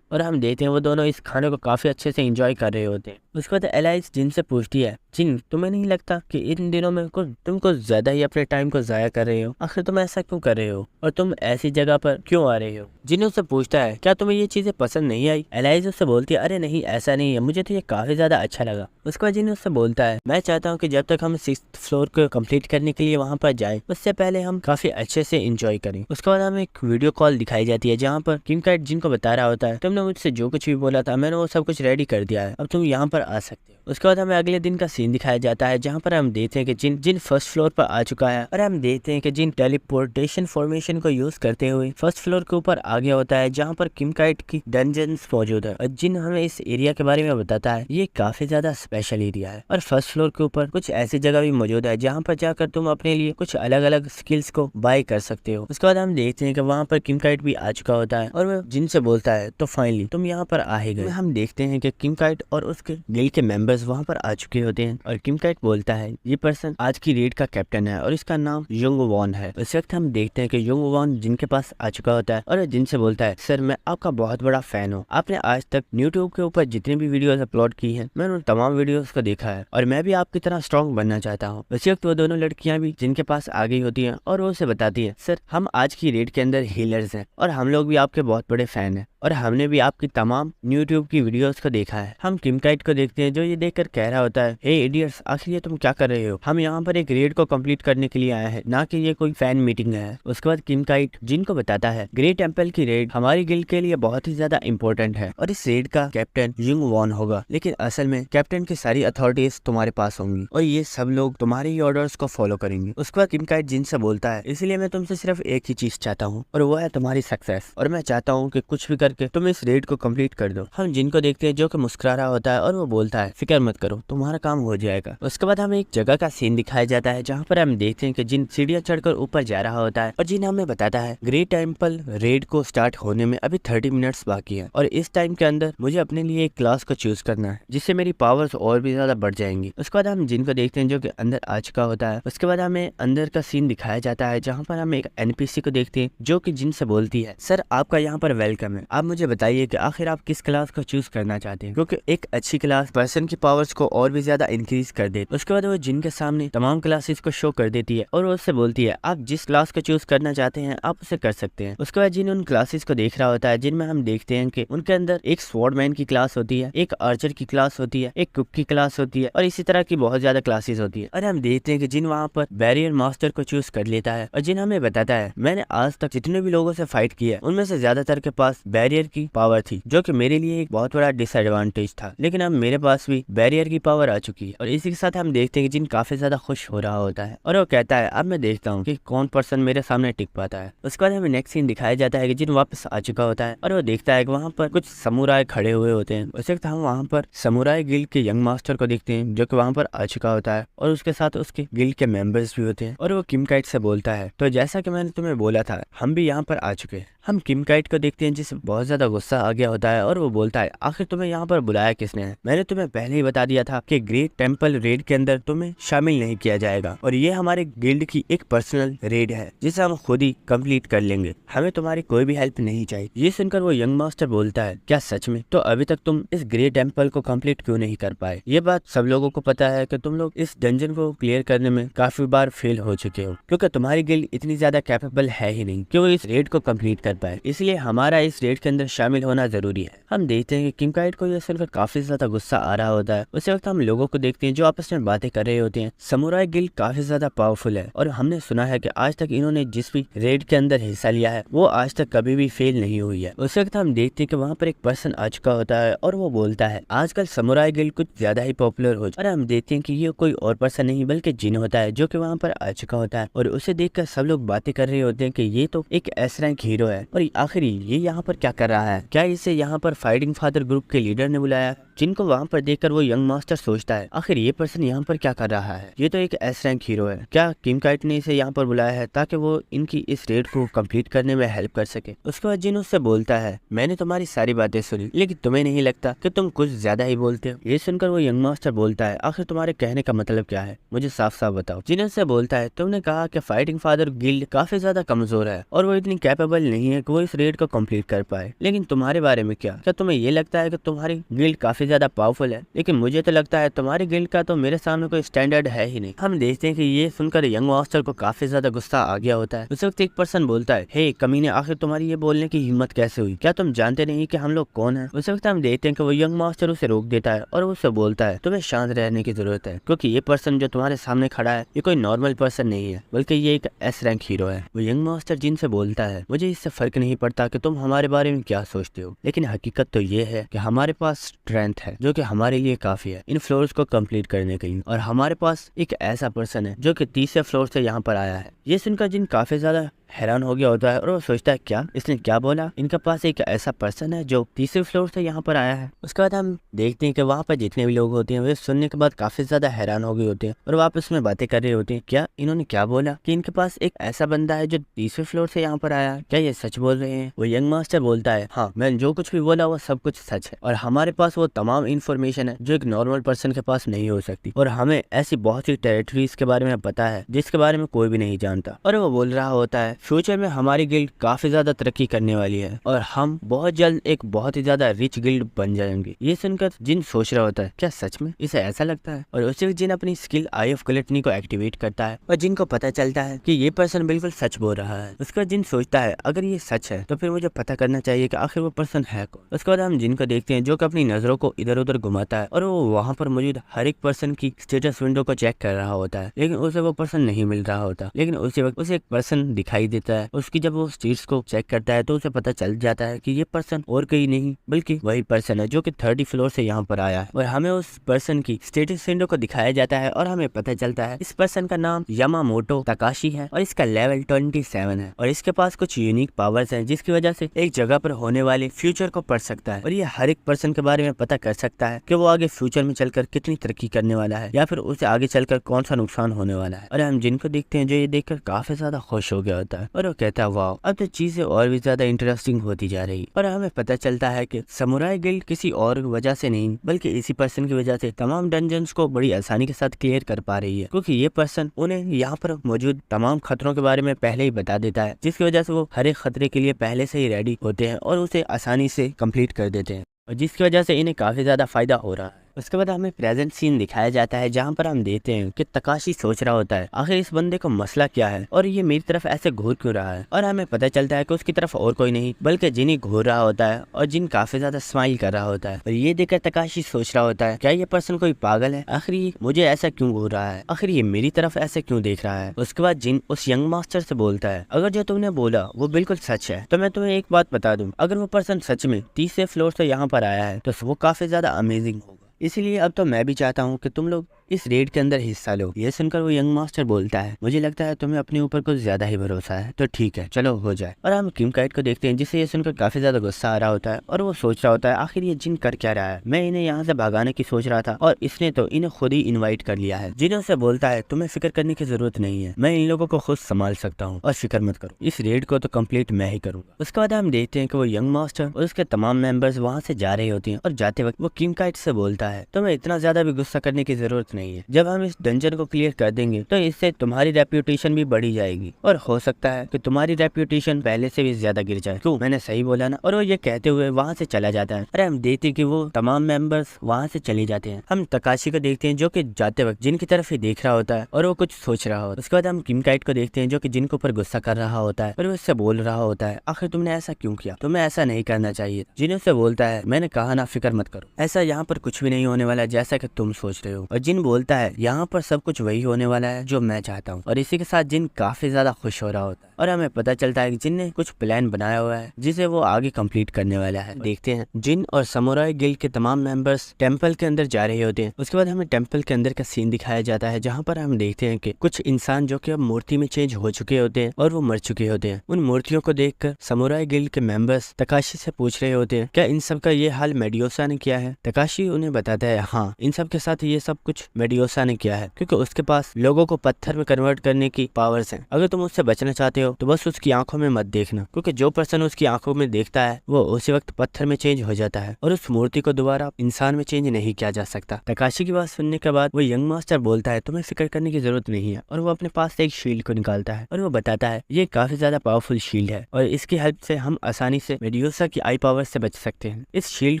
और हम देखते हैं वो दोनों इस खाने को काफी अच्छे से एंजॉय कर रहे होते हैं। उसके बाद एलाइस जिन से पूछती है जिन तुम्हें नहीं लगता कि इन दिनों में तुम कुछ ज्यादा ही अपने टाइम को जाया कर रहे हो, आखिर तुम ऐसा क्यों कर रहे हो और तुम ऐसी जगह पर क्यों आ रहे हो? जिन उससे पूछता है क्या तुम्हें ये चीजें पसंद नहीं आई? एलाइस उससे बोलती है अरे नहीं ऐसा नहीं है, मुझे तो ये काफी ज्यादा अच्छा लगा। उसके बाद जिन उससे बोलता है मैं चाहता हूँ कि जब तक हम 6th फ्लोर को कम्प्लीट करने के लिए वहाँ पर जाए उससे पहले हम काफी अच्छे से इंजॉय करें। उसके बाद हमें एक वीडियो कॉल दिखाई जाती है जहाँ पर किम काइट जिनको बता रहा होता है तुमने मुझसे जो कुछ भी बोला था मैंने वो सब कुछ रेडी कर दिया है, अब तुम यहाँ पर आ सकते हो। उसके बाद हमें अगले दिन का सीन दिखाया जाता है जहाँ पर हम देखते हैं कि जिन फर्स्ट फ्लोर पर आ चुका है और हम देखते हैं कि जिन टेलीपोर्टेशन फॉर्मेशन को यूज करते हुए फर्स्ट फ्लोर के ऊपर आ गया होता है जहाँ पर किम काइट की डंजन्स मौजूद है। और जिन हमें इस एरिया के बारे में बताता है ये काफी ज्यादा स्पेशल एरिया है और फर्स्ट फ्लोर के ऊपर कुछ ऐसी जगह भी मौजूद है जहाँ पर जाकर तुम अपने लिए कुछ अलग अलग स्किल्स को बाय कर सकते हो। उसके बाद हम देखते हैं कि वहाँ पर किम काइट भी आ चुका होता है और वह जिनसे बोलता है तो फाइनली तुम यहाँ पर आ ही गए। हम देखते हैं कि किम काइट और उसके गिल्ड के मेंबर्स वहाँ पर आ चुके होते हैं और किम काइट बोलता है ये पर्सन आज की रेड का कैप्टन है और इसका नाम युंग वॉन है। उस वक्त हम देखते हैं कि युंग वॉन जिनके पास आ चुका होता है और जिनसे बोलता है सर मैं आपका बहुत बड़ा फैन हूँ, आपने आज तक यूट्यूब के ऊपर जितनी भी वीडियोस अपलोड की हैं मैंने उन तमाम वीडियोस को देखा है और मैं भी आपकी तरह स्ट्रॉन्ग बनना चाहता हूँ। उसी वक्त वो दोनों लड़कियां भी जिनके पास आ गई होती हैं और वो उसे बताती है सर हम आज की रेड के अंदर हीलर्स हैं और हम लोग भी आपके बहुत बड़े फैन हैं और हमने भी आपकी तमाम यूट्यूब की वीडियोस को देखा है। हम किम काइट को देखते हैं जो ये देखकर कह रहा होता है हे इडियट्स आखिर ये तुम क्या कर रहे हो, हम यहाँ पर एक रेड को कंप्लीट करने के लिए आए हैं ना कि ये कोई फैन मीटिंग है। उसके बाद किम काइट जिनको बताता है ग्रेट टेंपल की रेड हमारी गिल्ड के लिए बहुत ही ज्यादा इंपॉर्टेंट है और इस रेड का कैप्टन युंग वॉन होगा, लेकिन असल में कैप्टन की सारी अथॉरिटीज तुम्हारे पास होंगी और ये सब लोग तुम्हारे ही ऑर्डर्स को फॉलो करेंगे। उसके बाद किम काइट जिनसे बोलता है इसलिए मैं तुमसे सिर्फ एक ही चीज चाहता हूँ और वो है तुम्हारी सक्सेस और मैं चाहता हूँ कि कुछ भी करके तुम इस रेड को कंप्लीट कर दो। हम जिनको देखते हैं जो कि मुस्कुरा रहा होता है और वो बोलता है फिक्र मत करो तुम्हारा काम हो जाएगा। उसके बाद हमें एक जगह का सीन दिखाया जाता है जहाँ पर हम देखते हैं कि जिन सीढ़ियाँ चढ़कर ऊपर जा रहा होता है और जिन हमें बताता है ग्रेट टेंपल रेड को स्टार्ट होने में अभी 30 मिनट्स बाकी है और इस टाइम के अंदर मुझे अपने लिए एक क्लास को चूज करना है जिससे मेरी पावर्स और भी ज्यादा बढ़ जाएंगी। उसके बाद हम जिनको देखते हैं जो कि अंदर आ चुका होता है। उसके बाद हमें अंदर का सीन दिखाया जाता है जहाँ पर हम एक एनपीसी को देखते हैं जो कि जिनसे बोलती है सर आपका यहाँ पर वेलकम है, आप मुझे बताइए कि आखिर आप किस क्लास को चूज करना चाहते हैं क्योंकि एक अच्छी क्लास क्लास पर्सन की पावर्स को और भी ज्यादा इंक्रीज कर देती है। उसके बाद वो जिन के सामने तमाम क्लासेस को शो कर देती है और वो उससे बोलती है आप जिस क्लास को चूज करना चाहते हैं आप उसे कर सकते हैं। उसके बाद जिन उन क्लासेस को देख रहा होता है जिनमें हम देखते हैं कि उनके अंदर एक स्वॉर्डमैन की क्लास होती है, एक आर्चर की क्लास होती है, एक कुक की क्लास होती है और इसी तरह की बहुत ज्यादा क्लासेस होती है। और हम देखते हैं कि जिन वहाँ पर बैरियर मास्टर को चूज कर लेता है और जिन हमें बताता है मैंने आज तक जितने भी लोगों से फाइट किया उनमें से ज्यादातर के पास बैरियर की पावर थी जो कि मेरे लिए एक बहुत बड़ा डिसएडवांटेज था, लेकिन अब मेरे पास भी बैरियर की पावर आ चुकी है। और इसी के साथ हम देखते हैं कि जिन काफी ज्यादा खुश हो रहा होता है और वो कहता है अब मैं देखता हूँ कि कौन पर्सन मेरे सामने टिक पाता है। उसके बाद हमें नेक्स्ट सीन दिखाया जाता है कि जिन वापस आ चुका होता है और वो देखता है कि वहाँ पर कुछ समुराय खड़े हुए होते हैं। उस वक्त हम वहाँ पर समुराय गिल्ड के यंग मास्टर को देखते हैं जो कि वहाँ पर आ चुका होता है और उसके साथ उसके गिल्ड के मेंबर्स भी होते हैं और वो किम काइट से बोलता है तो जैसा कि मैंने तुम्हें बोला था हम भी यहाँ पर आ चुके हैं। हम किम काइट को देखते हैं जिसे बहुत ज्यादा गुस्सा आ गया होता है और वो बोलता है आखिर तुम्हें यहाँ पर बुलाया किसने है? मैंने तुम्हें पहले ही बता दिया था कि ग्रेट टेम्पल रेड के अंदर तुम्हें शामिल नहीं किया जाएगा और ये हमारे गिल्ड की एक पर्सनल रेड है जिसे हम खुद ही कंप्लीट कर लेंगे, हमें तुम्हारी कोई भी हेल्प नहीं चाहिए। ये सुनकर वो यंग मास्टर बोलता है क्या सच में? तो अभी तक तुम इस ग्रेट टेम्पल को कंप्लीट क्यों नहीं कर पाए? ये बात सब लोगों को पता है कि तुम लोग इस डंजन को क्लियर करने में काफी बार फेल हो चुके हो क्योंकि तुम्हारी गिल्ड इतनी ज्यादा कैपेबल है ही नहीं कि वो इस रेड को कंप्लीट कर पाए, इसलिए हमारा इस रेड के अंदर शामिल होना जरूरी है। हम देखते हैं कि किम काइट को यह सुनकर काफी ज्यादा गुस्सा आ रहा होता है। उसी वक्त हम लोगों को देखते हैं जो आपस में बातें कर रहे होते हैं। समुराई गिल्ड काफी ज्यादा पावरफुल है और हमने सुना है कि आज तक इन्होंने जिस भी रेड के अंदर हिस्सा लिया है वो आज तक कभी भी फेल नहीं हुई है। उस वक्त हम देखते हैं कि वहाँ पर एक पर्सन आ चुका होता है और वो बोलता है आजकल समुराई गिल्ड कुछ ज्यादा ही पॉपुलर हो और हम देखते हैं कि ये कोई और पर्सन नहीं बल्कि जिन होता है जो कि वहाँ पर आ चुका होता है और उसे देखकर सब लोग बातें कर रहे होते हैं कि ये तो एक एस रैंक हीरो है और आखिर ये यहाँ पर क्या कर रहा है? क्या इसे यहाँ पर फाइटिंग फादर ग्रुप के लीडर ने बुलाया? जिनको वहाँ पर देखकर वो यंग मास्टर सोचता है आखिर ये पर्सन यहाँ पर क्या कर रहा है? ये तो एक एस रैंक हीरो है। क्या किम काइट ने इसे यहाँ पर बुलाया है ताकि वो इनकी इस रेड को कंप्लीट करने में हेल्प कर सके? उसके बाद जिन उससे बोलता है मैंने तुम्हारी सारी बातें सुनी लेकिन तुम्हें नहीं लगता कि तुम कुछ ज्यादा ही बोलते हो? ये सुनकर वो यंग मास्टर बोलता है आखिर तुम्हारे कहने का मतलब क्या है? मुझे साफ साफ बताओ। जिन उससे बोलता है तुमने कहा कि फाइटिंग फादर गिल्ड काफी ज्यादा कमजोर है और वो इतनी कैपेबल नहीं है कि वो इस रेड को कंप्लीट कर पाए, लेकिन तुम्हारे बारे में क्या तुम्हें ये लगता है कि तुम्हारी गिल्ड काफी ज्यादा पावरफुल है? लेकिन मुझे तो लगता है तुम्हारी गिल्ड का तो मेरे सामने कोई स्टैंडर्ड है ही नहीं। हम देखते हैं कि ये सुनकर यंग मास्टर को काफी ज्यादा गुस्सा आ गया होता है। उस वक्त एक पर्सन बोलता है हे कमीने आखिर तुम्हारी ये बोलने की हिम्मत कैसे हुई? क्या तुम जानते नहीं कि हम लोग कौन है? उस वक्त हम देखते हैं कि वो यंग मास्टर उसे रोक देता है और उससे बोलता है तुम्हें शांत रहने की जरूरत है क्योंकि ये पर्सन जो तुम्हारे सामने खड़ा है ये कोई नॉर्मल पर्सन नहीं है बल्कि ये एक एस रैंक हीरो है। वो यंग मास्टर जिनसे बोलता है मुझे इससे फर्क नहीं पड़ता कि तुम हमारे बारे में क्या सोचते हो, लेकिन हकीकत तो ये है कि हमारे पास स्ट्रेंथ है जो कि हमारे लिए काफी है इन फ्लोर्स को कंप्लीट करने के लिए और हमारे पास एक ऐसा पर्सन है जो कि तीसरे फ्लोर से यहाँ पर आया है। ये सुनकर जिन काफी ज्यादा हैरान हो गया होता है और वो सोचता है क्या इसने क्या बोला? इनके पास एक ऐसा पर्सन है जो तीसरे फ्लोर से यहाँ पर आया है। उसके बाद हम देखते हैं कि वहाँ पर जितने भी लोग होते हैं वे सुनने के बाद काफी ज्यादा हैरान हो गए होते हैं और वापस में बातें कर रहे होते हैं क्या इन्होंने क्या बोला कि इनके पास एक ऐसा बंदा है जो तीसरे फ्लोर से यहाँ पर आया है? क्या ये सच बोल रहे हैं? वो यंग मास्टर बोलता है हाँ मैंने जो कुछ भी बोला वो सब कुछ सच है और हमारे पास वो तमाम इन्फॉर्मेशन है जो एक नॉर्मल पर्सन के पास नहीं हो सकती और हमें ऐसी बहुत सी टेरिटरीज के बारे में पता है जिसके बारे में कोई भी नहीं जानता। और वो बोल रहा होता है फ्यूचर में हमारी गिल्ड काफी ज्यादा तरक्की करने वाली है और हम बहुत जल्द एक बहुत ही ज्यादा रिच गिल्ड बन जाएंगे। ये सुनकर जिन सोच रहा होता है क्या सच में इसे ऐसा लगता है? और उसी वक्त जिन अपनी स्किल आई ऑफ ग्लटनी को एक्टिवेट करता है और जिनको पता चलता है कि ये पर्सन बिल्कुल सच बोल रहा है। उसके बाद जिन सोचता है अगर ये सच है तो फिर मुझे पता करना चाहिए कि आखिर वो पर्सन है कौन। उसके बाद हम जिनको देखते हैं जो कि अपनी नजरों को इधर उधर घुमाता है और वो वहाँ पर मौजूद हर एक पर्सन की स्टेटस विंडो को चेक कर रहा होता है, लेकिन उसे वो पर्सन नहीं मिल रहा होता। लेकिन उसी वक्त उसे एक पर्सन दिखाई देता है। उसकी जब वो स्टेट्स को चेक करता है तो उसे पता चल जाता है कि ये पर्सन और कोई नहीं बल्कि वही पर्सन है जो कि 30 फ्लोर से यहाँ पर आया है और हमें उस पर्सन की स्टेटस विंडो को दिखाया जाता है और हमें पता चलता है इस पर्सन का नाम यामामोटो तकाशी है और इसका लेवल 27 है और इसके पास कुछ यूनिक पावर्स हैं जिसकी वजह से एक जगह पर होने वाले फ्यूचर को पढ़ सकता है और ये हर एक पर्सन के बारे में पता कर सकता है कि वो आगे फ्यूचर में चलकर कितनी तरक्की करने वाला है या फिर उसे आगे चलकर कौन सा नुकसान होने वाला है। और हम जिनको देखते हैं जो ये देखकर काफी ज्यादा खुश हो गया होता है और वो कहता है वाह अब तो चीजें और भी ज्यादा इंटरेस्टिंग होती जा रही। और हमें पता चलता है कि समुराई गिल्ड किसी और वजह से नहीं बल्कि इसी पर्सन की वजह से तमाम डंजन्स को बड़ी आसानी के साथ क्लियर कर पा रही है क्योंकि ये पर्सन उन्हें यहाँ पर मौजूद तमाम खतरों के बारे में पहले ही बता देता है जिसकी वजह से वो हर एक खतरे के लिए पहले से ही रेडी होते हैं और उसे आसानी से कंप्लीट कर देते हैं और जिसकी वजह से इन्हें काफी ज्यादा फायदा हो रहा है। उसके बाद हमें प्रेजेंट सीन दिखाया जाता है जहाँ पर हम देखते हैं कि तकाशी सोच रहा होता है आखिर इस बंदे को मसला क्या है और ये मेरी तरफ ऐसे घूर क्यों रहा है, और हमें पता चलता है कि उसकी तरफ और कोई नहीं बल्कि जिन ही घूर रहा होता है और जिन काफी ज्यादा स्माइल कर रहा होता है। और ये देखकर तकाशी सोच रहा होता है क्या ये पर्सन कोई पागल है, आखिर ये मुझे ऐसा क्यों घूर रहा है, आखिर ये मेरी तरफ ऐसे क्यों देख रहा है। उसके बाद जिन उस यंग मास्टर से बोलता है अगर जो तुमने बोला वो बिल्कुल सच है तो मैं तुम्हें एक बात बता दूं, अगर वो पर्सन सच में 30वें फ्लोर से यहाँ पर आया है तो वो काफी ज्यादा अमेजिंग होगा, इसीलिए अब तो मैं भी चाहता हूँ कि तुम लोग इस रेड के अंदर हिस्सा लो। ये सुनकर वो यंग मास्टर बोलता है मुझे लगता है तुम्हें अपने ऊपर कुछ ज्यादा ही भरोसा है, तो ठीक है चलो हो जाए। और हम किम काइट को देखते हैं जिसे ये सुनकर काफी ज्यादा गुस्सा आ रहा होता है और वो सोच रहा होता है आखिर ये जिन कर क्या रहा है, मैं इन्हें यहाँ से भगाने की सोच रहा था और इसने तो इन्हें खुद ही इन्वाइट कर लिया है। जिन उसे बोलता है तुम्हें फिक्र करने की जरूरत नहीं है, मैं इन लोगों को खुद संभाल सकता हूँ और फिक्र मत करो, इस रेड को तो कम्प्लीट मैं ही करूंगा। उसके बाद हम देखते हैं कि वो यंग मास्टर और उसके तमाम मेंबर्स वहाँ से जा रहे होते हैं और जाते वक्त वो किम काइट से बोलता है तुम्हें इतना ज्यादा भी गुस्सा करने की जरूरत नहीं है, जब हम इस डंजन को क्लियर कर देंगे तो इससे तुम्हारी रेप्यूटेशन भी बढ़ी जाएगी और हो सकता है कि तुम्हारी रेप्यूटेशन पहले से भी ज्यादा गिर जाए। क्यों, मैंने सही बोला ना। और वो ये कहते हुए वहाँ से चला जाता है। अरे हम देखते कि वो तमाम मेंबर्स वहाँ से चले जाते हैं। हम तकाशी को देखते हैं जो कि जाते वक्त जिन की तरफ ही देख रहा होता है और वो कुछ सोच रहा होता है। उसके बाद हम किम काइट को देखते हैं जो कि जिन के ऊपर गुस्सा कर रहा होता है और वो उससे बोल रहा होता है आखिर तुमने ऐसा क्यों किया, तुम्हें ऐसा नहीं करना चाहिए। जिन उससे बोलता है मैंने कहा ना फिक्र मत करो, ऐसा यहाँ पर कुछ भी नहीं होने वाला जैसा कि तुम सोच रहे हो। और जिन बोलता है यहाँ पर सब कुछ वही होने वाला है जो मैं चाहता हूँ। और इसी के साथ जिन काफी ज्यादा खुश हो रहा होता है और हमें पता चलता है कि जिन ने कुछ प्लान बनाया हुआ है जिसे वो आगे कंप्लीट करने वाला है। देखते हैं जिन और समुराई गिल्ड के तमाम मेंबर्स टेंपल के अंदर जा रहे होते हैं। उसके बाद हमें टेंपल के अंदर का सीन दिखाया जाता है जहाँ पर हम देखते हैं कि कुछ इंसान जो कि अब मूर्ति में चेंज हो चुके होते हैं और वो मर चुके होते हैं। उन मूर्तियों को देखकर समुराई गिल्ड के मेंबर्स तकाशी से पूछ रहे होते हैं क्या इन सब का ये हाल मेडियोसा ने किया है। तकाशी उन्हें बताता है हाँ इन सब के साथ ये सब कुछ मेडियोसा ने किया है क्योंकि उसके पास लोगों को पत्थर में कन्वर्ट करने की पावर्स हैं। अगर तुम उससे बचना चाहते हो तो बस उसकी आंखों में मत देखना क्योंकि जो पर्सन उसकी आंखों में देखता है वो उसी वक्त पत्थर में चेंज हो जाता है और उस मूर्ति को दोबारा इंसान में चेंज नहीं किया जा सकता। तकाशी की बात सुनने के बाद वो यंग मास्टर बोलता है तुम्हें फिक्र करने की जरूरत नहीं है और वो अपने पास से एक शील्ड को निकालता है और वो बताता है ये काफी ज्यादा पावरफुल शील्ड है और इसकी हेल्प से हम आसानी से मेडियोसा की आई पावर से बच सकते हैं। इस शील्ड